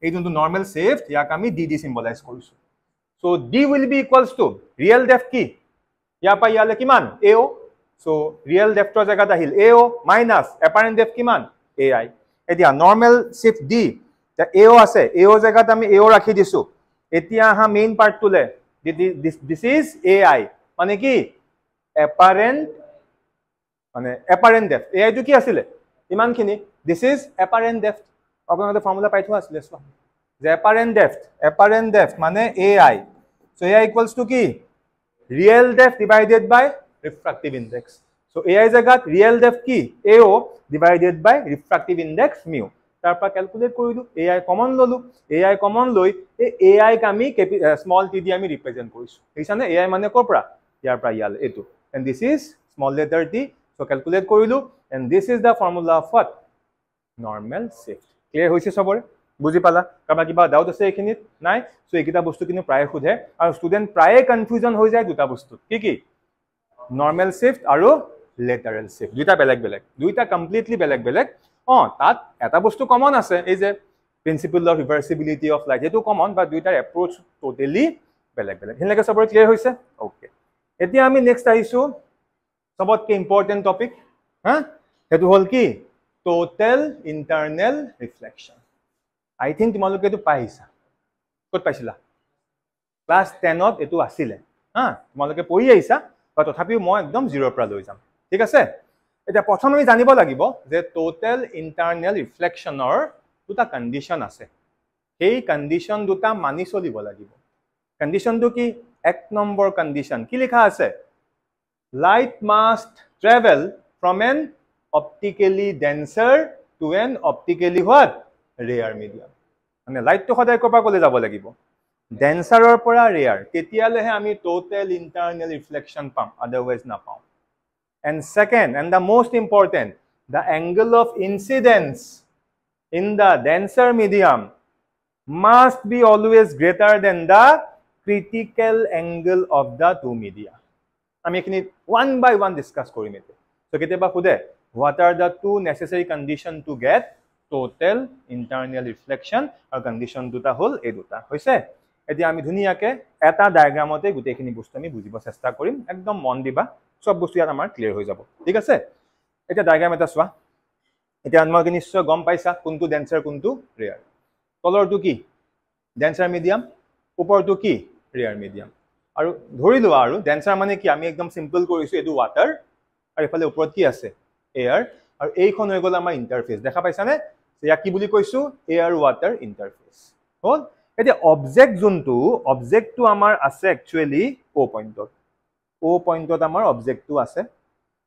এই যোনটো নৰ্মাল শিফট ইয়াক আমি DD সিম্বলাইজ কৰিছো so D will be equals to real depth কি ইয়াৰ পৰা ইয়ালে কিমান AO সো ৰিয়েল ডেপথৰ জায়গাত আহিল AO মাইনাস এপাৰেন্ট ডেপথ কিমান AI এতিয়া নৰ্মেল শিফট D তা AO আছে AO জায়গাত আমি AO ৰাখি দিছো এতিয়া হা মেইন পার্ট তুলে দিস ইজ AI মানে কি এপারেন্ট ডেপথ AI টু কি আছিল ইমানখিনি দিস ইজ এপারেন্ট ডেপথ আপোনালোকে ফর্মুলা পাই থোৱা আছিল সো যে এপারেন্ট ডেপথ মানে AI so AI equals to কি রিয়েল ডেপথ ডিভাইডেড বাই রিফ্রাক্টিভ ইনডেক্স সো AI জায়গাত রিয়েল ডেপথ কি AO ডিভাইডেড বাই ৰিফ্ৰাক্টিভ ইনডেক্স মিউ তাৰ পৰা ক্যালকুলেট কৰিলো AI কমন ললো AI কমন লৈ এই AI ক আমি স্মল t দি আমি ৰিপ্ৰেজেন্ট কৰিছো বুজিছানে AI মানে কৰ পৰা ইয়াৰ পৰা ইয়ালে এটো and this is small letter t so calculate কৰিলো and this is the formula of what normal shift clear হৈছে সবৰে বুজি পালা কাবা কিবা ডাউট আছে এখিনিত নাই সো এইকিটা বস্তু কিনো প্ৰায় খুধে আৰু ষ্টুডেন্ট প্ৰায় কনফিউজন হৈ যায় দুটা বস্তু কি কি normal shift আৰু lateral shift দুটা বেলেগ বেলেগ দুটা কমপ্লিটলি বেলেগ বেলেগ তাত এটা বস্তু কমন আছে এই যে principle of reversibility of light এটো কমন বা দুইটাৰ এপ্ৰোচ টোটালি বেলেগ বেলেগ হেনলৈকে সবৰে ক্লিয়াৰ হৈছে ওকে এতিয়া আমি নেক্সট আহিছো সবতকে ইম্পৰ্টেন্ট টপিক হেতু হল কি টোটাল ইন্টাৰনেল ৰিফ্লেকশন আই থিংক তোমালোকে এটো পাইছা কত পাইছিলা ক্লাস 10 ত এটো আছিল তোমালোকে পঢ়ি আইছা বা তথাপিও মই একদম 0 পৰা লৈ যাম ঠিক আছে এটা প্ৰথম আমি জানিব লাগিব যে টোটাল ইন্টাৰনেল ৰিফ্লেকশনৰ দুটা কন্ডিশন আছে এই কন্ডিশন দুটা মানি চলিব লাগিব কন্ডিশনটো কি এক নম্বৰ কন্ডিশন কি লিখা আছে light must travel from an optically denser to an optically what rare medium মানে লাইট তো সদায় কপা কলে যাব লাগিব ডেন্সাৰৰ পৰা ৰেয়াৰ তেতিয়ালেহে আমি টোটাল ইন্টাৰনেল ৰিফ্লেকশন পাম আদাৰৱাইজ না পাম and second and the most important the angle of incidence in the denser medium must be always greater than the critical angle of the two media আমি এখিনি one by one discuss কৰিম এতে so কেতেবা খুদে what are the two necessary condition to get total internal reflection আৰু condition দুটা হল এই দুটা হৈছে এতিয়া আমি ধুনিয়াকে এটা ডায়াগ্ৰামতে গুটেখিনি বস্তু আমি বুজিব চেষ্টা কৰিম একদম মন দিবা সব বস্তু ইয়াত আমাৰ ক্লিয়াৰ হৈ যাব ঠিক আছে এটা ডায়াগ্ৰাম এটা চোৱা এতিয়া তোমালোকে নিশ্চয় গম পাইছা কোনটো ডেন্সাৰ কোনটো ৰেয়াৰ তলৰটো কি ডেন্সাৰ মিডিয়াম ওপৰটো কি ৰেয়াৰ মিডিয়াম আৰু ধৰিলো আৰু ডেন্সাৰ মানে কি আমি একদম সিম্পল কৰিছো এটো ওয়াটাৰ আৰু এফালে ওপৰত কি আছে এয়াৰ আৰু এইখন হৈ গল আমাৰ ইন্টাৰফেস দেখা পাইছানে ইয়া কি বুলি কৈছো এয়াৰ ওয়াটাৰ ইন্টাৰফেস হল এতিয়া অবজেক্ট যোনটো অবজেক্টটো আমাৰ আছে একচুয়ালি ও পইণ্টত আমাৰ অবজেক্টটো আছে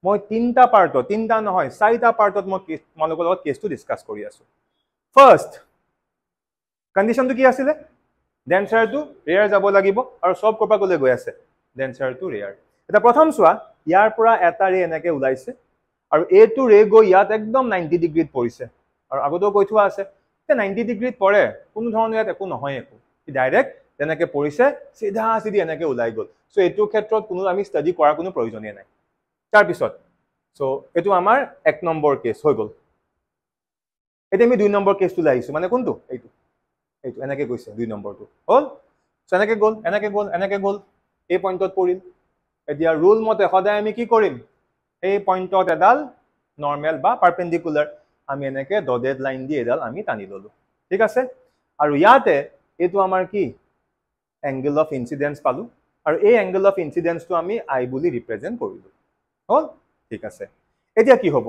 মই তিনটা পাৰ্টত তিনটা নহয় চাৰিটা পাৰ্টত মই তোমালোকৰ লগত কেছটো ডিসকাস কৰি আছো ফাৰ্স্ট কন্ডিশনটো কি আছিল ডেন্সাৰটো ৰেয়াৰ যাব লাগিব আৰু সব কপা কলে গৈ আছে ডেন্সাৰটো ৰেয়াৰ এটা প্ৰথম চোৱা ইয়াৰ পৰা এটা ৰে এনেকে ওলাইছে আৰু এটো ৰে গৈ ইয়াত একদম 90 ডিগ্ৰীত পৰিছে আৰু আগতেও কৈ থোৱা আছে যে 90 ডিগ্ৰীত পৰে কোনো ধৰণৰ ইয়াত একো নহয় একো ডাইৰেক্ট তেনেকে পৰিছে সিধা সিধি এনেকে ওলাই গল সো এটো ক্ষেত্ৰত কোনো আমি ষ্টাডি কৰাৰ কোনো প্ৰয়োজনীয় নাই তাৰ পিছত সো এটো আমাৰ এক নম্বৰ কেছ হৈ গল এতিয়া আমি দুই নম্বৰ কেছটো লাইছো মানে কোনটো এইটো এইটো এনেকে গৈছে দুই নম্বৰটো হল সো এনেকে গল এই পইণ্টত পৰিল এতিয়া ৰুল মতে সদায় আমি কি কৰিম এই পইণ্টত এডাল নৰ্মেল বা পাৰপেন্ডিকুলাৰ আমি এনেকে ডটেড লাইন দি এডাল আমি টানি ললো ঠিক আছে আৰু ইয়াতে এটো আমাৰ কি এংগল অফ ইনসিডেন্স পালো আৰু এই এংগল অফ ইনসিডেন্সটো আমি আই বুলি ৰিপ্ৰেজেন্ট কৰিলো হল ঠিক আছে এতিয়া কি হ'ব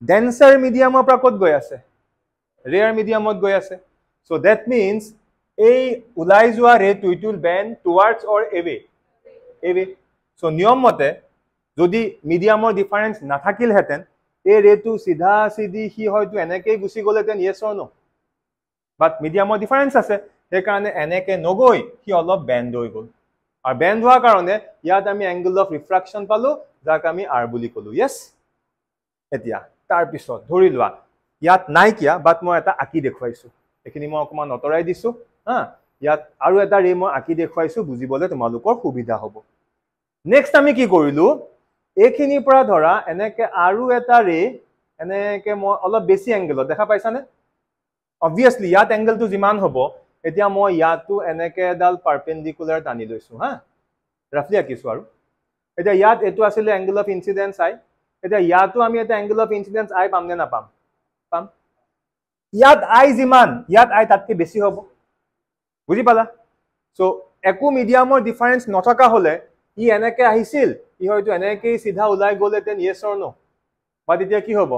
ডেন্সাৰ মিডিয়ামৰ পৰা কত গৈ আছে ৰেয়াৰ মিডিয়ামত গৈ আছে so that means এই উলাই যোৱা ৰেটো it will bend towards or away so নিয়ম মতে যদি মিডিয়ামৰ ডিফাৰেন্স নাথাকিল হেতেন এই ৰেটো সিধা সিধি হি হয়তো এনেকৈ গুছি গলেতেন yes or no বাট মিডিয়ামৰ ডিফাৰেন্স আছে সেই কাৰণে এনেকৈ নগৈ হি অলপ বেন্ড হৈ গল আৰু বেন্ড হোৱাৰ কাৰণে ইয়াত আমি এংগল অফ ৰিফ্ৰাকশন পালো যাক আমি r বুলি কলো yes এতিয়া তাৰ পিছত ধৰি লোৱা ইয়াত নাই কিয়া বাট মই এটা আকি দেখুৱাইছো এখিনি মই অকমান নতৰাই দিছো ইয়াত আৰু এটা ৰে মই আকি দেখুৱাইছো বুজিবলে তোমালোকৰ সুবিধা হ'ব নেক্সট আমি কি কৰিলো এখিনি পৰা ধৰা এনেকে আৰু এটা ৰে এনেকে মই অলপ বেছি এংগলত দেখা পাইছানে obviously ইয়াত এংগলটো যিমান হ'ব এতিয়া মই ইয়াতো এনেকে এডাল পাৰপেন্ডিকুলাৰ টানি লৈছো ৰাফলি আকিছো আৰু এতিয়া ইয়াত এটো আছিল এংগল অফ ইনসিডেন্স আই এতিয়া ইয়াতো আমি এটা এংগল অফ ইনসিডেন্স আই পাম নে না পাম ইয়াত আই যিমান ইয়াত আই তাতকে বেছি হ'ব বুজি পালা সো একো মিডিয়ামৰ ডিফাৰেন্স নথকা হলে ই এনেকে আহিছিল ই হয়তো এনেকে সিধা ওলাই গলেতেন yes or no বাট এতিয়া কি হ'ব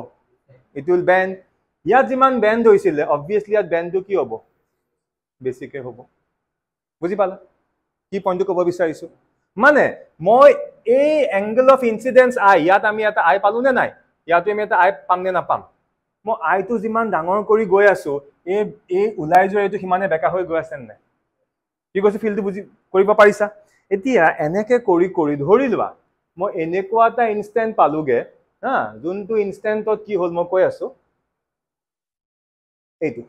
ইট উইল বেন্ড ইয়াত যিমান বেন্ড হৈছিল obviously ইয়াত বেন্ডটো কি হ'ব বেছিকে হ'ব বুজি পালা কি পইণ্টটো ক'ব বিচাৰিছো মানে মই এই এংগল অফ ইনসিডেন্স আই ইয়াত আমি এটা আই পালো নে নাই ইয়াতো আমি এটা আই পাম নে নাপাম মই আইটো যিমান ডাঙৰ কৰি গৈ আছো এই ওলাই যোৱা এইটো সিমানে বেকা হৈ গৈ আছে নাই কি কৈছে ফিলটো বুজি কৰিব পাৰিছা এতিয়া এনেকে কৰি কৰি ধৰি লোৱা মই এনেকুৱা এটা ইনষ্টেন্ট পালোগে হা যোনটো ইনষ্টেন্টত কি হ'ল মই কৈ আছো এইটো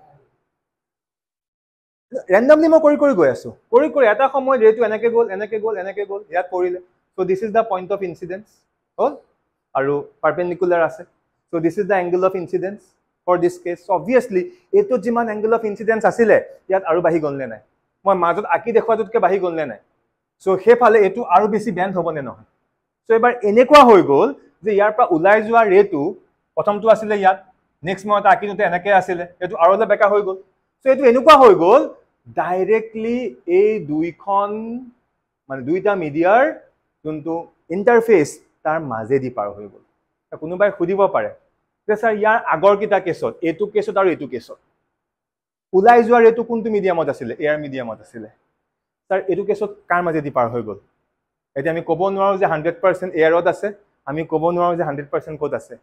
randomly মই কৰি কৰি গৈ আছো কৰি কৰি এটা সময় যেটো এনেকে গ'ল ইয়াত পৰিলে so this is the point of incidence হল আৰু perpendicular আছে so this is the angle of incidence for this case so obviously এটো যিমান angle of incidence আছিল ইয়াত আৰু বাহি গ'ল নে নাই মই মাজত আকি দেখুৱাটোতকে বাহি গ'ল নে নাই so হেফালে এটো আৰু বেছি বেন্ড হ'ব নে নহয় so এবাৰ এনেকুৱা হৈ গ'ল যে ইয়াৰ পৰা ওলাই যোৱা ৰেটো প্ৰথমটো আছিল ইয়াত নেক্সট মই এটা আকিটোতে এনেকে আছিল এটো আৰুলে বেকা হৈ গ'ল so এটো এনেকুৱা হৈ গ'ল ডাইৰেক্টলি এই দুইখন মানে দুইটা মিডিয়াৰ যোনটো ইন্টাৰফেস তাৰ মাজেদি পাৰ হৈ গ'ল কোনোবাই খুদিব পাৰে যে স্যাৰ ইয়াৰ আগৰ কিটা কেছত এটো কেছত আৰু এটো কেছত ওলাই যোৱা ৰেটো কোনটো মিডিয়ামত আছিল এয়াৰ মিডিয়ামত আছিল স্যাৰ এটো কেছত কাৰ মাজেদি পাৰ হৈ গ'ল এতিয়া আমি ক'ব নোৱাৰো যে 100% এয়াৰত আছে আমি ক'ব নোৱাৰো যে 100% ক'ত আছে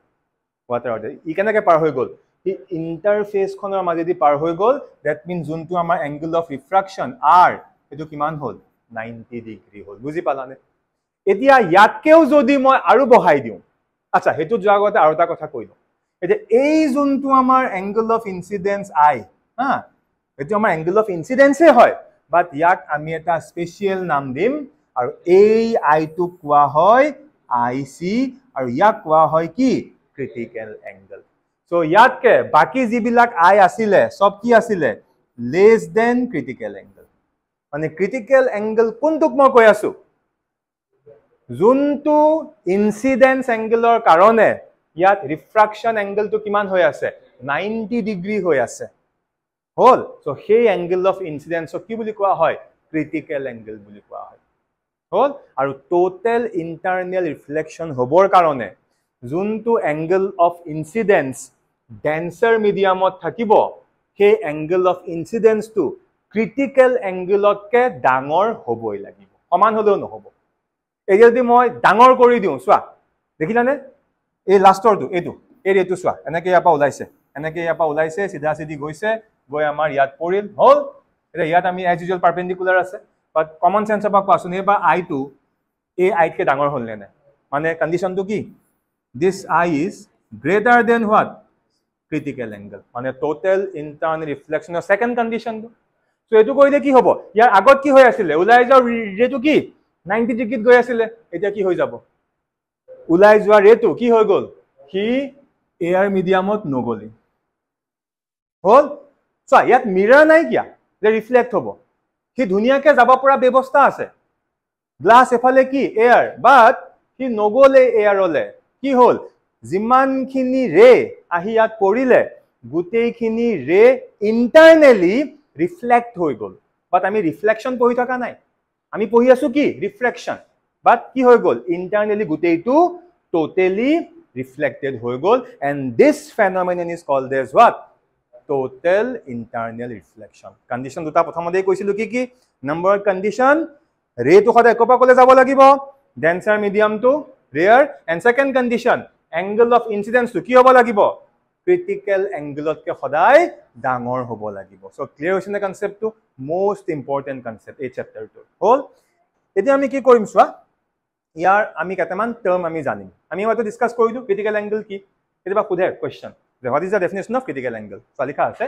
ওয়াটাৰত ই কেনেকৈ পাৰ হৈ গ'ল ই ইন্টাৰফেস খনৰ মাজেদি পাৰ হৈ গ'ল দ্যাট মিন্স যোনটো আমাৰ এংগল অফ ৰিফ্ৰাকচন r এটো কিমান হ'ল 90 ডিগ্ৰী হ'ল বুজি পালানে এতিয়া ইয়াতকেও যদি মই আৰু বহাই দিও আচ্ছা হেতু যোৱাগতে আৰু এটা কথা কৈ দিও এতিয়া এই যোনটো আমাৰ এংগল অফ ইনসিডেন্স i হা এটো আমাৰ এংগল অফ ইনসিডেন্সে হয় বাট ইয়াক আমি এটা স্পেশাল নাম দিম আৰু এই i টু কোৱা হয় ic আৰু ইয়াক কোৱা হয় কি ক্রিটিক্যাল এংগল সো ইয়াতকে বাকি যিবিলাক i আছিলে সব কি আছিলে লেস দেন ক্রিটিক্যাল এংগল মানে ক্রিটিক্যাল এংগল কোনটোক মই কৈ আছো যোনটো ইনসিডেন্স এংগলৰ কাৰণে ইয়াত ৰিফ্ৰাকচন এংগলটো কিমান হৈ আছে 90 ডিগ্ৰী হৈ আছে হল সো সেই এংগল অফ ইনসিডেন্সক কি বুলি কোৱা হয় ক্ৰিটিক্যাল এংগল বুলি কোৱা হয় হল আৰু টোটাল ইন্টাৰনেল ৰিফ্লেকচন হবৰ কাৰণে যোনটো এংগল অফ ইনসিডেন্স ডেন্সাৰ মিডিয়ামত থাকিব সেই এংগল অফ ইনসিডেন্স টু ক্ৰিটিক্যাল এংগলতকে ডাঙৰ হ'বই লাগিব সমান হলেও নহব এই যদি মই ডাঙৰ কৰি দিও সোৱা দেখিলানে এই লাষ্টৰটো এইটো সোৱা এনেকে ইয়াপা ওলাইছে সিধা সিধি গৈছে গৈ আমাৰ ইয়াত পৰিল হল এটা ইয়াত আমি এজ ইউজুৱেল পাৰপেন্ডিকুলাৰ আছে বাট কমন সেন্স অফ কোৱাচোন এবা i2 এই i কে ডাঙৰ হ'ল নে নাই মানে কন্ডিশনটো কি this i is greater than what critical angle মানে total internal reflection of second condition so এটো কইলে কি হ'ব ইয়াৰ আগত কি হৈ আছিল ওলাই যাও ৰেটো কি 90 ডিগ্ৰীত গৈ আছিল এতিয়া কি হৈ যাব ওলাই যোৱা ৰেটো কি হৈ গ'ল কি এয়াৰ মিডিয়ামত নগলি হল সো ইয়াত মিৰৰ নাই কিয়া যে ৰিফ্লেক্ট হ'ব কি ধুনিয়াকে যাব পৰা ব্যৱস্থা আছে গ্লাস এফালে কি এয়াৰ বাট কি নগলে এয়াৰলে কি হল জিমানখিনি ৰে আহি ইয়াত পৰিলে গুটেইখিনি ৰে ইন্টাৰনেলি ৰিফ্লেক্ট হৈ গ'ল বাট আমি ৰিফ্লেকশন পঢ়ি থকা নাই আমি পঢ়ি আছো কি ৰিফ্লেকশন বাট কি হৈ গ'ল ইন্টাৰনেলি গুটেইটো টোটালি ৰিফ্লেক্টেড হৈ গ'ল and this phenomenon is called as what total internal reflection condition দুটা প্ৰথমতে কৈছিলো কি নম্বৰ কন্ডিশন ৰে তো সদায় একপা কলে যাব লাগিব denser medium to rarer and second condition angle of incidence to কি হ'ব লাগিব ক্রিটিক্যাল এংগলতকে সদায় ডাঙৰ হ'ব লাগিব সো ক্লিয়াৰ হৈছে না কনসেপ্টটো মোস্ট ইম্পৰ্টেন্ট কনসেপ্ট এই চ্যাপ্টাৰটো হল এতিয়া আমি কি কৰিম সোৱা ইয়াৰ আমি কেটামান টাৰ্ম আমি জানিম আমি হয়তো ডিসকাস কৰিলো ক্ৰিটিক্যাল এংগল কি এবা খুদে question what is the definition of critical angle so likha ase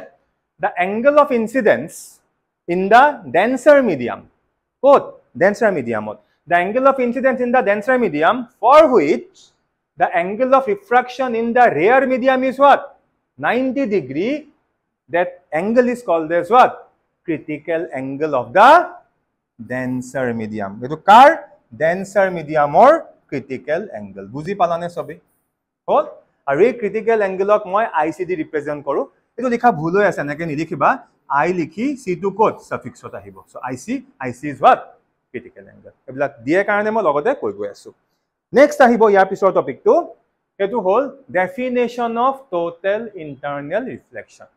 the angle of incidence in the denser medium quote denser medium the angle of incidence in the denser medium for which the angle of refraction in the rare medium is what 90 degree that angle is called as what critical angle of the denser medium etu car denser medium or critical angle buji palane sobe hol আৰু এই ক্ৰিটিক্যাল এংগলক মই ICD represent কৰো এটো লিখা ভুল হৈ আছে নাকে নিলিখিবা আই লিখি সি টু কোড সাফিক্সত আহিব so IC is what critical angle এবলা দিয়ে কাৰণে মই লগতে কৈ গৈ আছো নেক্সট আহিব ইয়াৰ পিছৰ টপিকটো এটো হল ডেফিনেশন অফ টোটাল ইন্টাৰনেল ৰিফ্লেকশন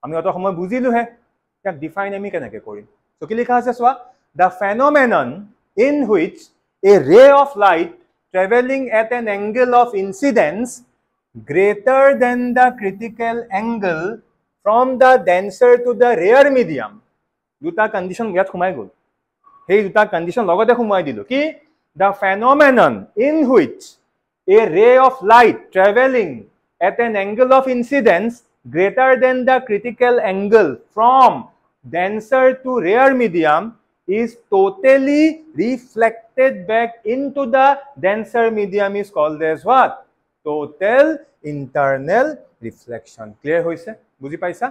আমি অত সময় বুজিলো হে ইয়াক ডিফাইন আমি কেনেকৈ কৰিম সো কি লিখা আছে সোৱা the phenomenon in which a ray of light traveling at an angle of incidence greater than the critical angle from the denser to the rare medium. দুটা কন্ডিশন ইয়াত সোমাই গ'ল সেই দুটা কন্ডিশন লগতে সোমাই দিলো কি the phenomenon in which a ray of light traveling at an angle of incidence greater than the critical angle from denser to rare medium is totally reflected back into the denser medium is called as what? Total internal reflection. Clear hoise? Buji paisa?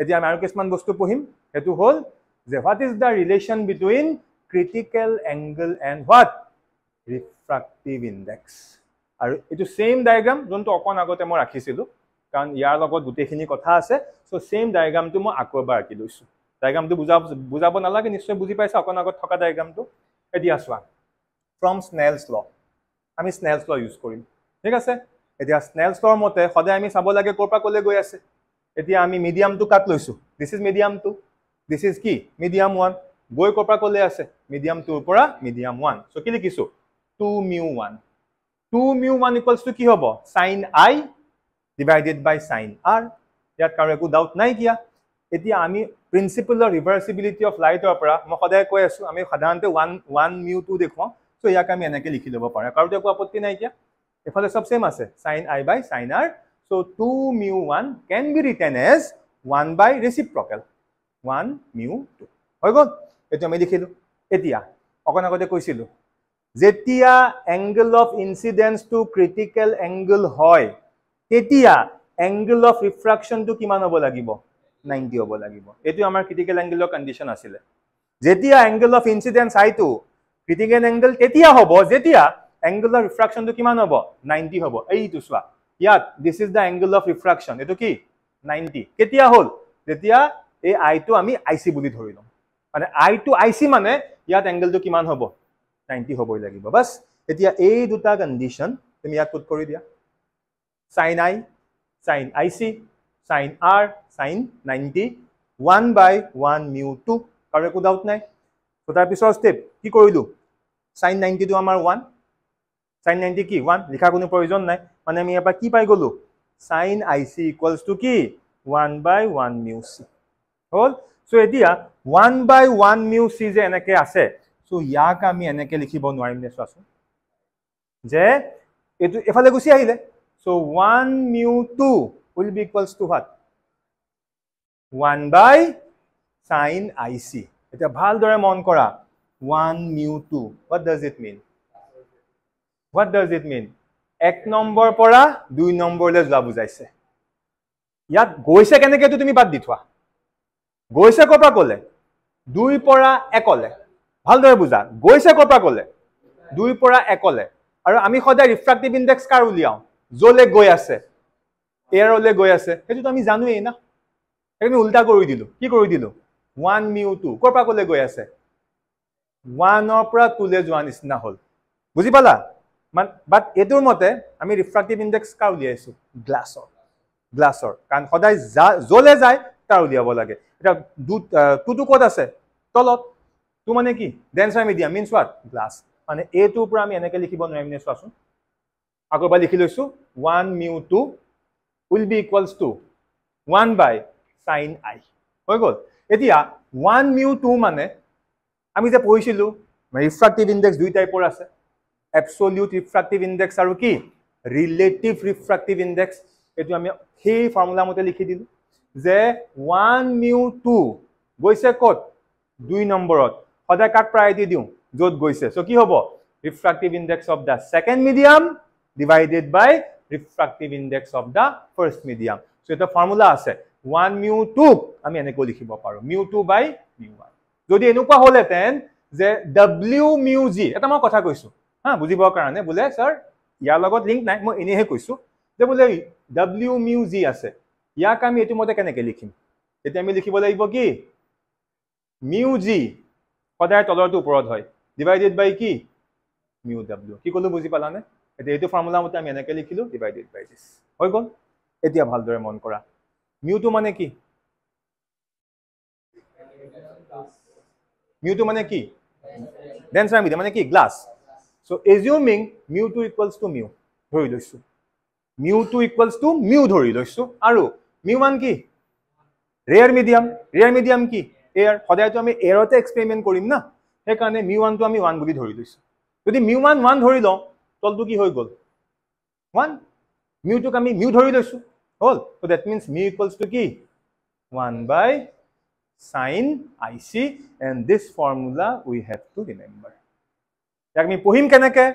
Eti ami aru kisman bostu pohim. Etu hol je what is the relation between critical angle and what? Refractive index. Aru etu same diagram jonto okon agote moi rakhisilu karon yar logot gutekhini kotha ase so same diagram tu moi akoba rakhi loisu. Diagram to bujabo nalage nischay buji paisa okon agot thoka diagram to etia swa from Snell's law ami Snell's law use korim thik ase etia Snell's law mote hoday ami sabo lage korpa kole goi ase etia ami medium to kat loisu this is medium 2 this is ki medium 1 goi korpa kole ase medium 2 pora medium 1 so ki likhisu 2 mu 1 2 mu 1 equals to ki hobo sin I divided by sin R yat karo eku doubt nai kia etia ami principle of reversibility of light opera mo khoday koi asu ami khadante 1 mu 2 dekho so yak ami enake likhi lobo pare karo eku apotti nai kia efale sob same ase sin I by sin R so 2 mu 1 can be written as 1 by reciprocal 1 mu 2 hoy gol etu ami likhilu etia okon agote koisilu jetia angle of incidence to critical angle hoy tetia angle of refraction to kiman hobo lagibo 90 hobo lagibo etu amar critical angle condition asile jetia angle of incidence I to critical angle tetia hobo jetia angle of refraction to kiman hobo 90 hobo ei tu swa yat this is the angle of refraction etu ki 90 ketia hol jetia ei I to ami IC buli dhorilam mane I to IC mane yat angle to kiman hobo 90 hoboi lagibo bas etia ei duta condition tumi yat put kori dia sin I sin IC sin R sin 90 1 by 1 mu 2 karo eku doubt nai so tar pisor step ki korilu sin 90 to amar 1 sin 90 ki 1 likha kono provision nai mane ami apa ki pai golu sin IC equals to ki 1 by 1 mu C hol so etia 1 by 1 mu C je enake ase so yak ami enake likhibo nwarim ne sasu je etu efale gusi ahile so 1 mu 2 will be equals to what 1 by sin IC eta bhal dore mon kora 1 mu 2 what does it mean ek number pora 2 number le jwa bujaise yat goise keneke tu tumi bad dithwa goise kopra kole 2 pora 1 le bhal dore buja goise kopra kole 2 pora 1 le aru ami khoda refractive index kar uliao jole goi ase air ole goi ase hetu to ami janu ei na ekami ulta kori dilu ki kori dilu 1 mu 2 korpa kole goi ase 1 or pra 2 le joan is na hol buji pala but etur mote ami refractive index ka uliaisu glassor kan khodai jole jai tar uliabo lage eta tu kot ase tolot tu mane ki denser medium means what glass mane a2 pra ami enake likhibo norim ne swasun akoba likhi loisu 1 mu 2 will be equals to 1 by sin I hoy gol etia 1 mu 2 mane ami je pohisilu refractive index দুই টাইপৰ আছে absolute refractive index aru ki relative refractive index etu ami সেই formula মতে লিখি দিলু যে 1 mu 2 গৈছে কত 2 নম্বৰত সদায় কাক প্ৰায়োৰিটি দিউ যত গৈছে সো কি হ'ব refractive index of the second medium divided by refractive index of the first medium so eta formula ase 1 mu 2 ami eneko likhibo paro mu 2 by mu 1 jodi enukwa holeten je w mu g eta মই কথা কৈছো ha বুজিব কাৰণে বলে sir ইয়াৰ লগত link নাই মই এনেহে কৈছো যে বলে w mu g আছে ইয়াক আমি এটো মতে কেনেকে লিখিম এতিয়া আমি লিখিব লাগিব কি mu g সদায় তলৰটো ওপৰত হয় ডিভাইডেড বাই কি mu w কি কলো বুজি পালানে এতিয়া এটো ফৰ্মুলা মতে আমি এনেকে লিখিলো ডিভাইডেড বাই দিস হৈ গল এতিয়া ভালদৰে মন কৰা mu টো মানে কি mu টো মানে কি ডেন্সাৰ মিডিয়াম মানে কি glass So assuming mu2 equals to mu ধৰি লৈছো mu2 equals to mu ধৰি লৈছো আৰু mu1 কি rare medium কি air সদায়তো আমি airতে এক্সপেৰিমেন্ট কৰিম না সেই কাৰণে mu1 টো আমি 1 বুলি ধৰি লৈছো যদি mu1 1 ধৰি লওঁ তলটো কি হৈ গল 1 mu2 আমি mu ধৰি লৈছো হল so that means mu equals to কি 1 by sin IC and this formula we have to remember jak mi pohim keneke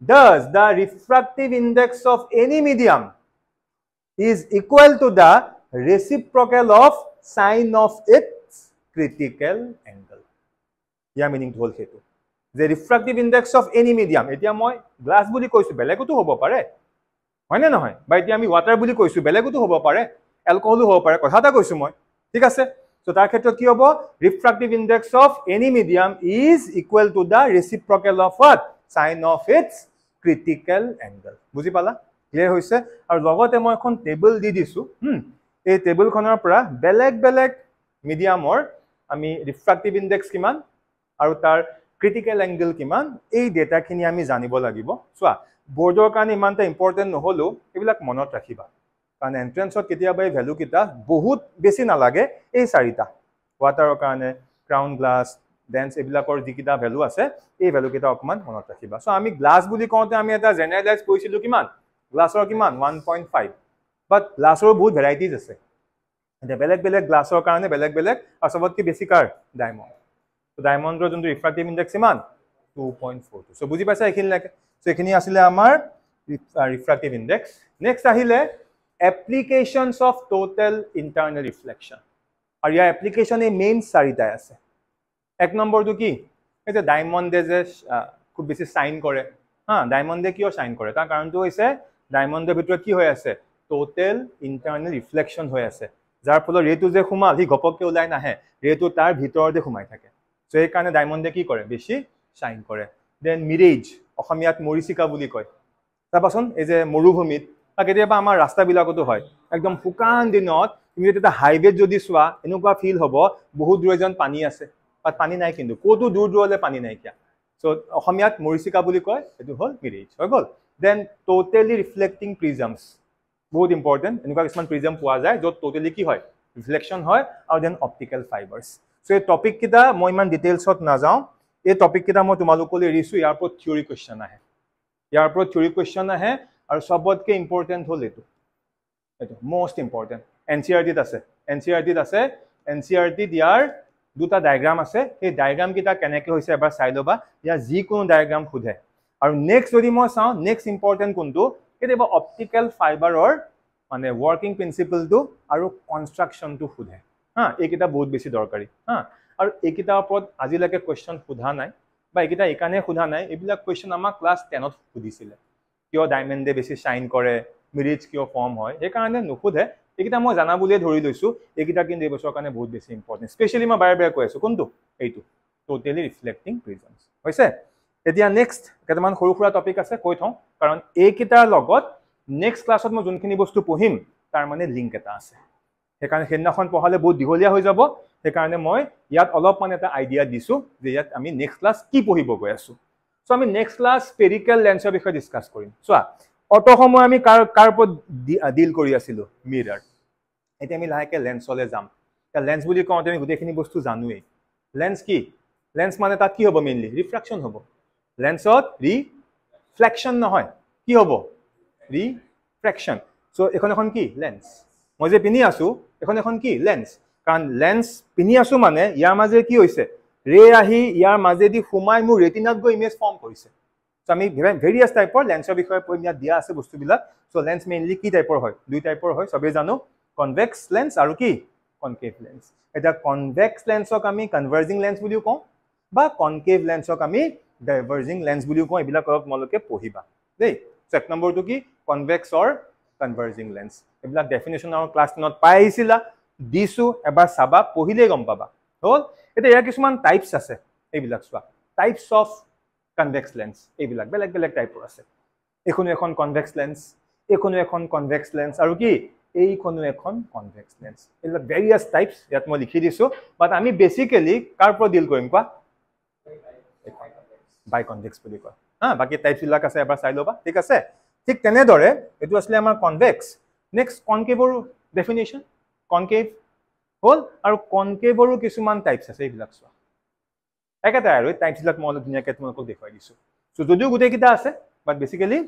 does the refractive index of any medium is equal to the reciprocal of sin of its critical angle ya meaning to hol hetu the refractive index of any medium etia moi glass buli koisu belegoto hobo pare hoy na noy ba etia ami water buli koisu belegoto hobo pare alcohol hobo pare kotha ta koisu moi ঠিক আছে so tar khetrot ki hobo refractive index of any medium is equal to the reciprocal of what sin of its critical angle বুজি পালা clear হৈছে আৰু লগতে মই এখন table দি দিছো এই টেবল খনৰ পৰা বেলেগ মিডিয়ামৰ আমি ৰিফ্ৰাক্টিভ ইনডেক্স কিমান আৰু তাৰ ক্ৰিটিকেল এংগল কিমান এই ডেটা খিনি আমি জানিব লাগিব চোৱা বৰ্ডৰ কাৰণে ইমানটা ইম্পৰ্টেন্ট নহলো এইবিলাক মনত ৰাখিবা কাৰণ এন্ট্ৰেন্সত কেতিয়াবা এই ভ্যালু কিটা বহুত বেছি নালাগে এই চাৰিটা ওয়াটাৰৰ কাৰণে ক্ৰাউন গ্লাছ ডেন্স এইবিলাকৰ যিকিটা ভ্যালু আছে এই ভ্যালু কিটা অকমান মনত ৰাখিবা সো আমি গ্লাছ বুলি কওঁতে আমি এটা জেনাৰেলাইজ কৰিছিলো কিমান গ্লাছৰ কিমান 1.5 বাট গ্লাছৰ বহুত ভেৰাইটিজ আছে এটা বেলেগ গ্লাছৰ কাৰণে বেলেগ আৰু সবতকৈ বেছি কাৰ ডায়মণ্ড তো ডায়মণ্ডৰ যোনটো ৰিফ্ৰাক্টিভ ইনডেক্স কিমান 2.42 সো বুজি পাইছা এখিনি লাগে সো এখিনি আছিল আমাৰ ৰিফ্ৰাক্টিভ ইনডেক্স নেক্সট আহিলে applications of total internal reflection আৰু ইয়াৰ এপ্লিকেশন এই মেইন চাৰিটা আছে এক নম্বৰটো কি এটা ডায়মণ্ডে যে খুব বেছি শাইন কৰে ডায়মণ্ডে কিয় শাইন কৰে তাৰ কাৰণটো হৈছে ডায়মণ্ডৰ ভিতৰত কি হৈ আছে টোটেল ইন্টাৰনেল ৰিফ্লেকশন হৈ আছে যাৰ ফলত ৰেটো যে খুমাল হি গপককে ওলাই নাহে ৰেটো তাৰ ভিতৰতে খুমাই থাকে সো এই কাৰণে ডায়মণ্ডে কি কৰে বেছি শাইন কৰে দেন মিৰেজ অসমীয়াত মৰিচিকা বুলি কয় তাপাছন এই যে মৰুভূমিত কেতিয়াবা আমাৰ ৰাস্তাবিলাকতো হয় একদম ফুকান দিনত তুমি এটা হাইৱে যদি চোৱা এনেকুৱা ফিল হ'ব বহুত দূৰ যেন পানী আছে বাট পানী নাই কিন্তু কোটো দূৰলে পানী নাই কিয়া সো অসমীয়াত মৰিচিকা বুলি কয় এটো হল মিৰেজ হৈ গল দেন টোটেলি ৰিফ্লেক্টিং প্ৰিজমছ বহুত ইম্পৰ্টেন্ট এনেকুৱা কিছুমান প্ৰিজম পোৱা যায় য'ত টোটেলি কি হয় ৰিফ্লেকশন হয় আৰু দেন অপটিকেল ফাইবাৰ্ছ সো এই টপিক কিটা মই ইমান ডিটেইলছত নাযাওঁ এই টপিক কিটা মই তোমালোকলৈ এৰিছো ইয়াৰ ওপৰত থিওৰি কোৱেশ্চন আহে আৰু সবতকৈ ইম্পৰ্টেন্ট হল এটো মোস্ট ইম্পৰ্টেন্ট এনসিআৰটিত আছে এনসিআৰটিত ইয়াৰ দুটা ডায়াগ্ৰাম আছে এই ডায়াগ্ৰাম কিটা কেনেকৈ হৈছে এবাৰ চাই লবা ইয়া যি কোনো ডায়াগ্ৰাম খুধে আৰু নেক্সট যদি মই চাওঁ নেক্সট ইম্পৰ্টেন্ট কোনটো কেতিয়াবা অপটিকেল ফাইবাৰৰ মানে ওয়াৰ্কিং প্ৰিন্সিপলটো আৰু কনষ্ট্ৰাকচনটো খুধে এইকিটা বহুত বেছি দৰকাৰী আৰু এইকিটাৰ ওপৰত আজিলৈকে কোৱেশ্চন সোধা নাই বা এইকিটা একানে সোধা নাই এইবিলাক কোৱেশ্চন আমাক ক্লাছ 10ত সুধিছিলে কিয় ডায়মণ্ডে বেছি শাইন কৰে মিৰেজ কিয় ফৰ্ম হয় এই কাৰণে নুখুধে এইকিটা মই জানা বুলিয়ে ধৰি লৈছো এইকিটা কিন্তু এই বছৰৰ কাৰণে বহুত বেছি ইম্পৰ্টেন্ট স্পেশালি মই বাৰে কৈ আছো কোনটো এইটো টোটেলি ৰিফ্লেক্টিং প্ৰিজমছ হৈছে এতিয়া নেক্সট কেইটামান সৰু সুৰা টপিক আছে কৈ থওঁ কাৰণ এইকিটাৰ লগত নেক্সট ক্লাছত মই যোনখিনি বস্তু পঢ়িম তাৰ মানে লিংক এটা আছে সেইকাৰণে হেদিনাখন পঢ়ালে বহুত দীঘলীয়া হৈ যাব সেইকাৰণে মই ইয়াত অলপমান এটা আইডিয়া দিছো যে ইয়াত আমি নেক্সট ক্লাছ কি পঢ়িব গৈ আছো সো আমি নেক্সট ক্লাছ স্পেৰিকেল লেন্সৰ বিষয়ে ডিসকাস কৰিম চোৱা অত সময় আমি কাৰ ওপৰত ডিল কৰি আছিলো মিৰৰ এতিয়া আমি লাহেকে লেন্সলৈ যাম তা লেন্স বুলি কওঁতে আমি গোটেইখিনি বস্তু জানোৱেই লেন্স কি লেন্স মানে তাত কি হ'ব মেইনলি ৰিফ্ৰাকচন হ'ব লেন্সত ৰিফ্লেকশন নহয় কি হ'ব ৰিফ্ৰেকশন সো এখন কি লেন্স মই যে পিনি আছো এখন কি লেন্স কাৰণ লেন্স পিনি আছো মানে ইয়াৰ মাজে কি হৈছে ৰে আহি ইয়াৰ মাজেদি ফুমাই মোৰ ৰেটিনাত গৈ ইমেজ ফৰ্ম কৰিছে সো আমি ভেৰিয়াছ টাইপৰ লেন্সৰ বিষয়ে পঢ়িয়া দিয়া আছে বস্তুবিলাক সো লেন্স মেইনলি কি টাইপৰ হয় দুই টাইপৰ হয় সবে জানো কনভেক্স লেন্স আৰু কি কনকেভ লেন্স এটা কনভেক্স লেন্সক আমি কনভাৰ্জিং লেন্স বুলিও কওঁ বা কনকেভ লেন্সক আমি ডাইভাৰ্জিং লেন্স বুলিও কওঁ এইবিলাক অলপ তোমালোকে পঢ়িবা দেই সো এক নম্বৰটো কি কনভেক্স অৰ কনভাৰ্জিং লেন্স এইবিলাক ডেফিনেশ্যন আমাৰ ক্লাছ 10ত পাই আহিছিলা দিছো এবাৰ চাবা পঢ়িলে গম পাবা হল এটা ইয়াৰ কিছুমান টাইপস আছে এইবিলাক চোৱা টাইপস অফ কনভেক্স লেন্স এইবিলাক বেলেগ টাইপৰ আছে এখনো এখন কনভেক্স লেন্স এখনো এখন কনভেক্স লেন্স আৰু কি এইখনো এখন কনভেক্স লেন্স এইবিলাক ভেৰিয়াছ টাইপস ইয়াত মই লিখি দিছো বাট আমি বেসিক্যালি কাৰ ওপৰত ডিল কৰিম কোৱা বাই কনভেক্স বুলি কয় বাকি টাইপছ বিলাক আছে এবাৰ চাই ল'বা ঠিক আছে ঠিক তেনেদৰে এটো আসলে আমাৰ কনভেক্স নেক্সট কনকেভৰ ডেফিনেশ্যন কনকেভ হল আৰু কনকেভৰো কিছুমান টাইপছ আছে এইবিলাক চোৱা একেটাই আৰু টাইপছ বিলাক মই ধুনীয়াকৈ তোমালোকক দেখুৱাই দিছো সো যদিও গোটেই কিটা আছে বাট বেসিক্যালি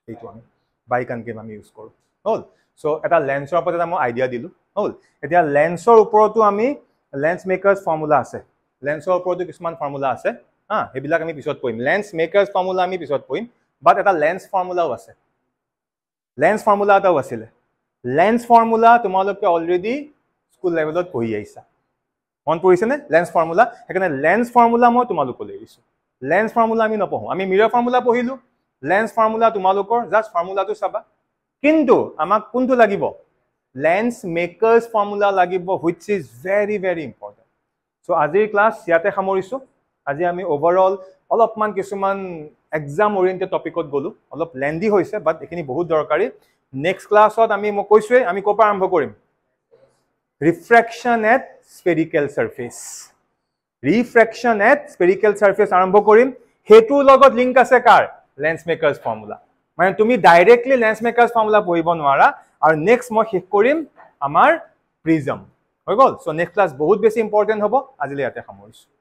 এইটো আমি বাইকনকেভ আমি ইউজ কৰো হল সো এটা লেন্সৰ ওপৰত এটা মই আইডিয়া দিলো হল এতিয়া লেন্সৰ ওপৰতো আমি লেন্স মেকাৰ্স ফৰ্মুলা আছে লেন্সৰ ওপৰতো কিছুমান ফৰ্মুলা আছে হেবিলাক আমি পিছত পঢ়িম লেন্স মেকাৰ্স ফৰ্মুলা আমি পিছত পঢ়িম বাট এটা লেন্স ফৰ্মুলাও আছে লেন্স ফৰ্মুলা এটাও আছিল লেন্স ফৰ্মুলা তোমালোকে অলৰেডি স্কুল লেভেলত পঢ়ি আহিছা মন পৰিছে নে লেন্স ফৰ্মুলা সেইকাৰণে লেন্স ফৰ্মুলা মই তোমালোকক লৈ দিছো লেন্স ফৰ্মুলা আমি নপঢ়ো আমি মিৰৰ ফৰ্মুলা পঢ়িলো লেন্স ফৰ্মুলা তোমালোকৰ জাস্ট ফৰ্মুলাটো চাবা কিন্তু আমাক কোনটো লাগিব লেন্স মেকাৰ্স ফৰ্মুলা লাগিব which is very very important so আজিৰ ক্লাস ইয়াতে সামৰিছো আজি আমি ওভাৰঅল অলপমান কিছুমান এক্সাম ওৰিয়েন্টেড টপিকত গলো অলপ লেন্দি হৈছে বাট এখিনি বহুত দৰকাৰী নেক্সট ক্লাছত আমি মই কৈছোৱে আমি কোপা আৰম্ভ কৰিম refraction at spherical surface refraction at spherical surface আৰম্ভ কৰিম হেতু লগত লিংক আছে কাৰ লেন্স মেকাৰ্স ফৰ্মুলা মানে তুমি ডাইৰেক্টলি লেন্স মেকাৰ্স ফৰ্মুলা পঢ়িব নোৱাৰা আৰু নেক্সট মই শেষ কৰিম আমাৰ প্ৰিজম হৈ গল সো নেক্সট ক্লাস বহুত বেছি ইম্পৰ্টেন্ট হ'ব আজিলৈ ইয়াতে সামৰিছো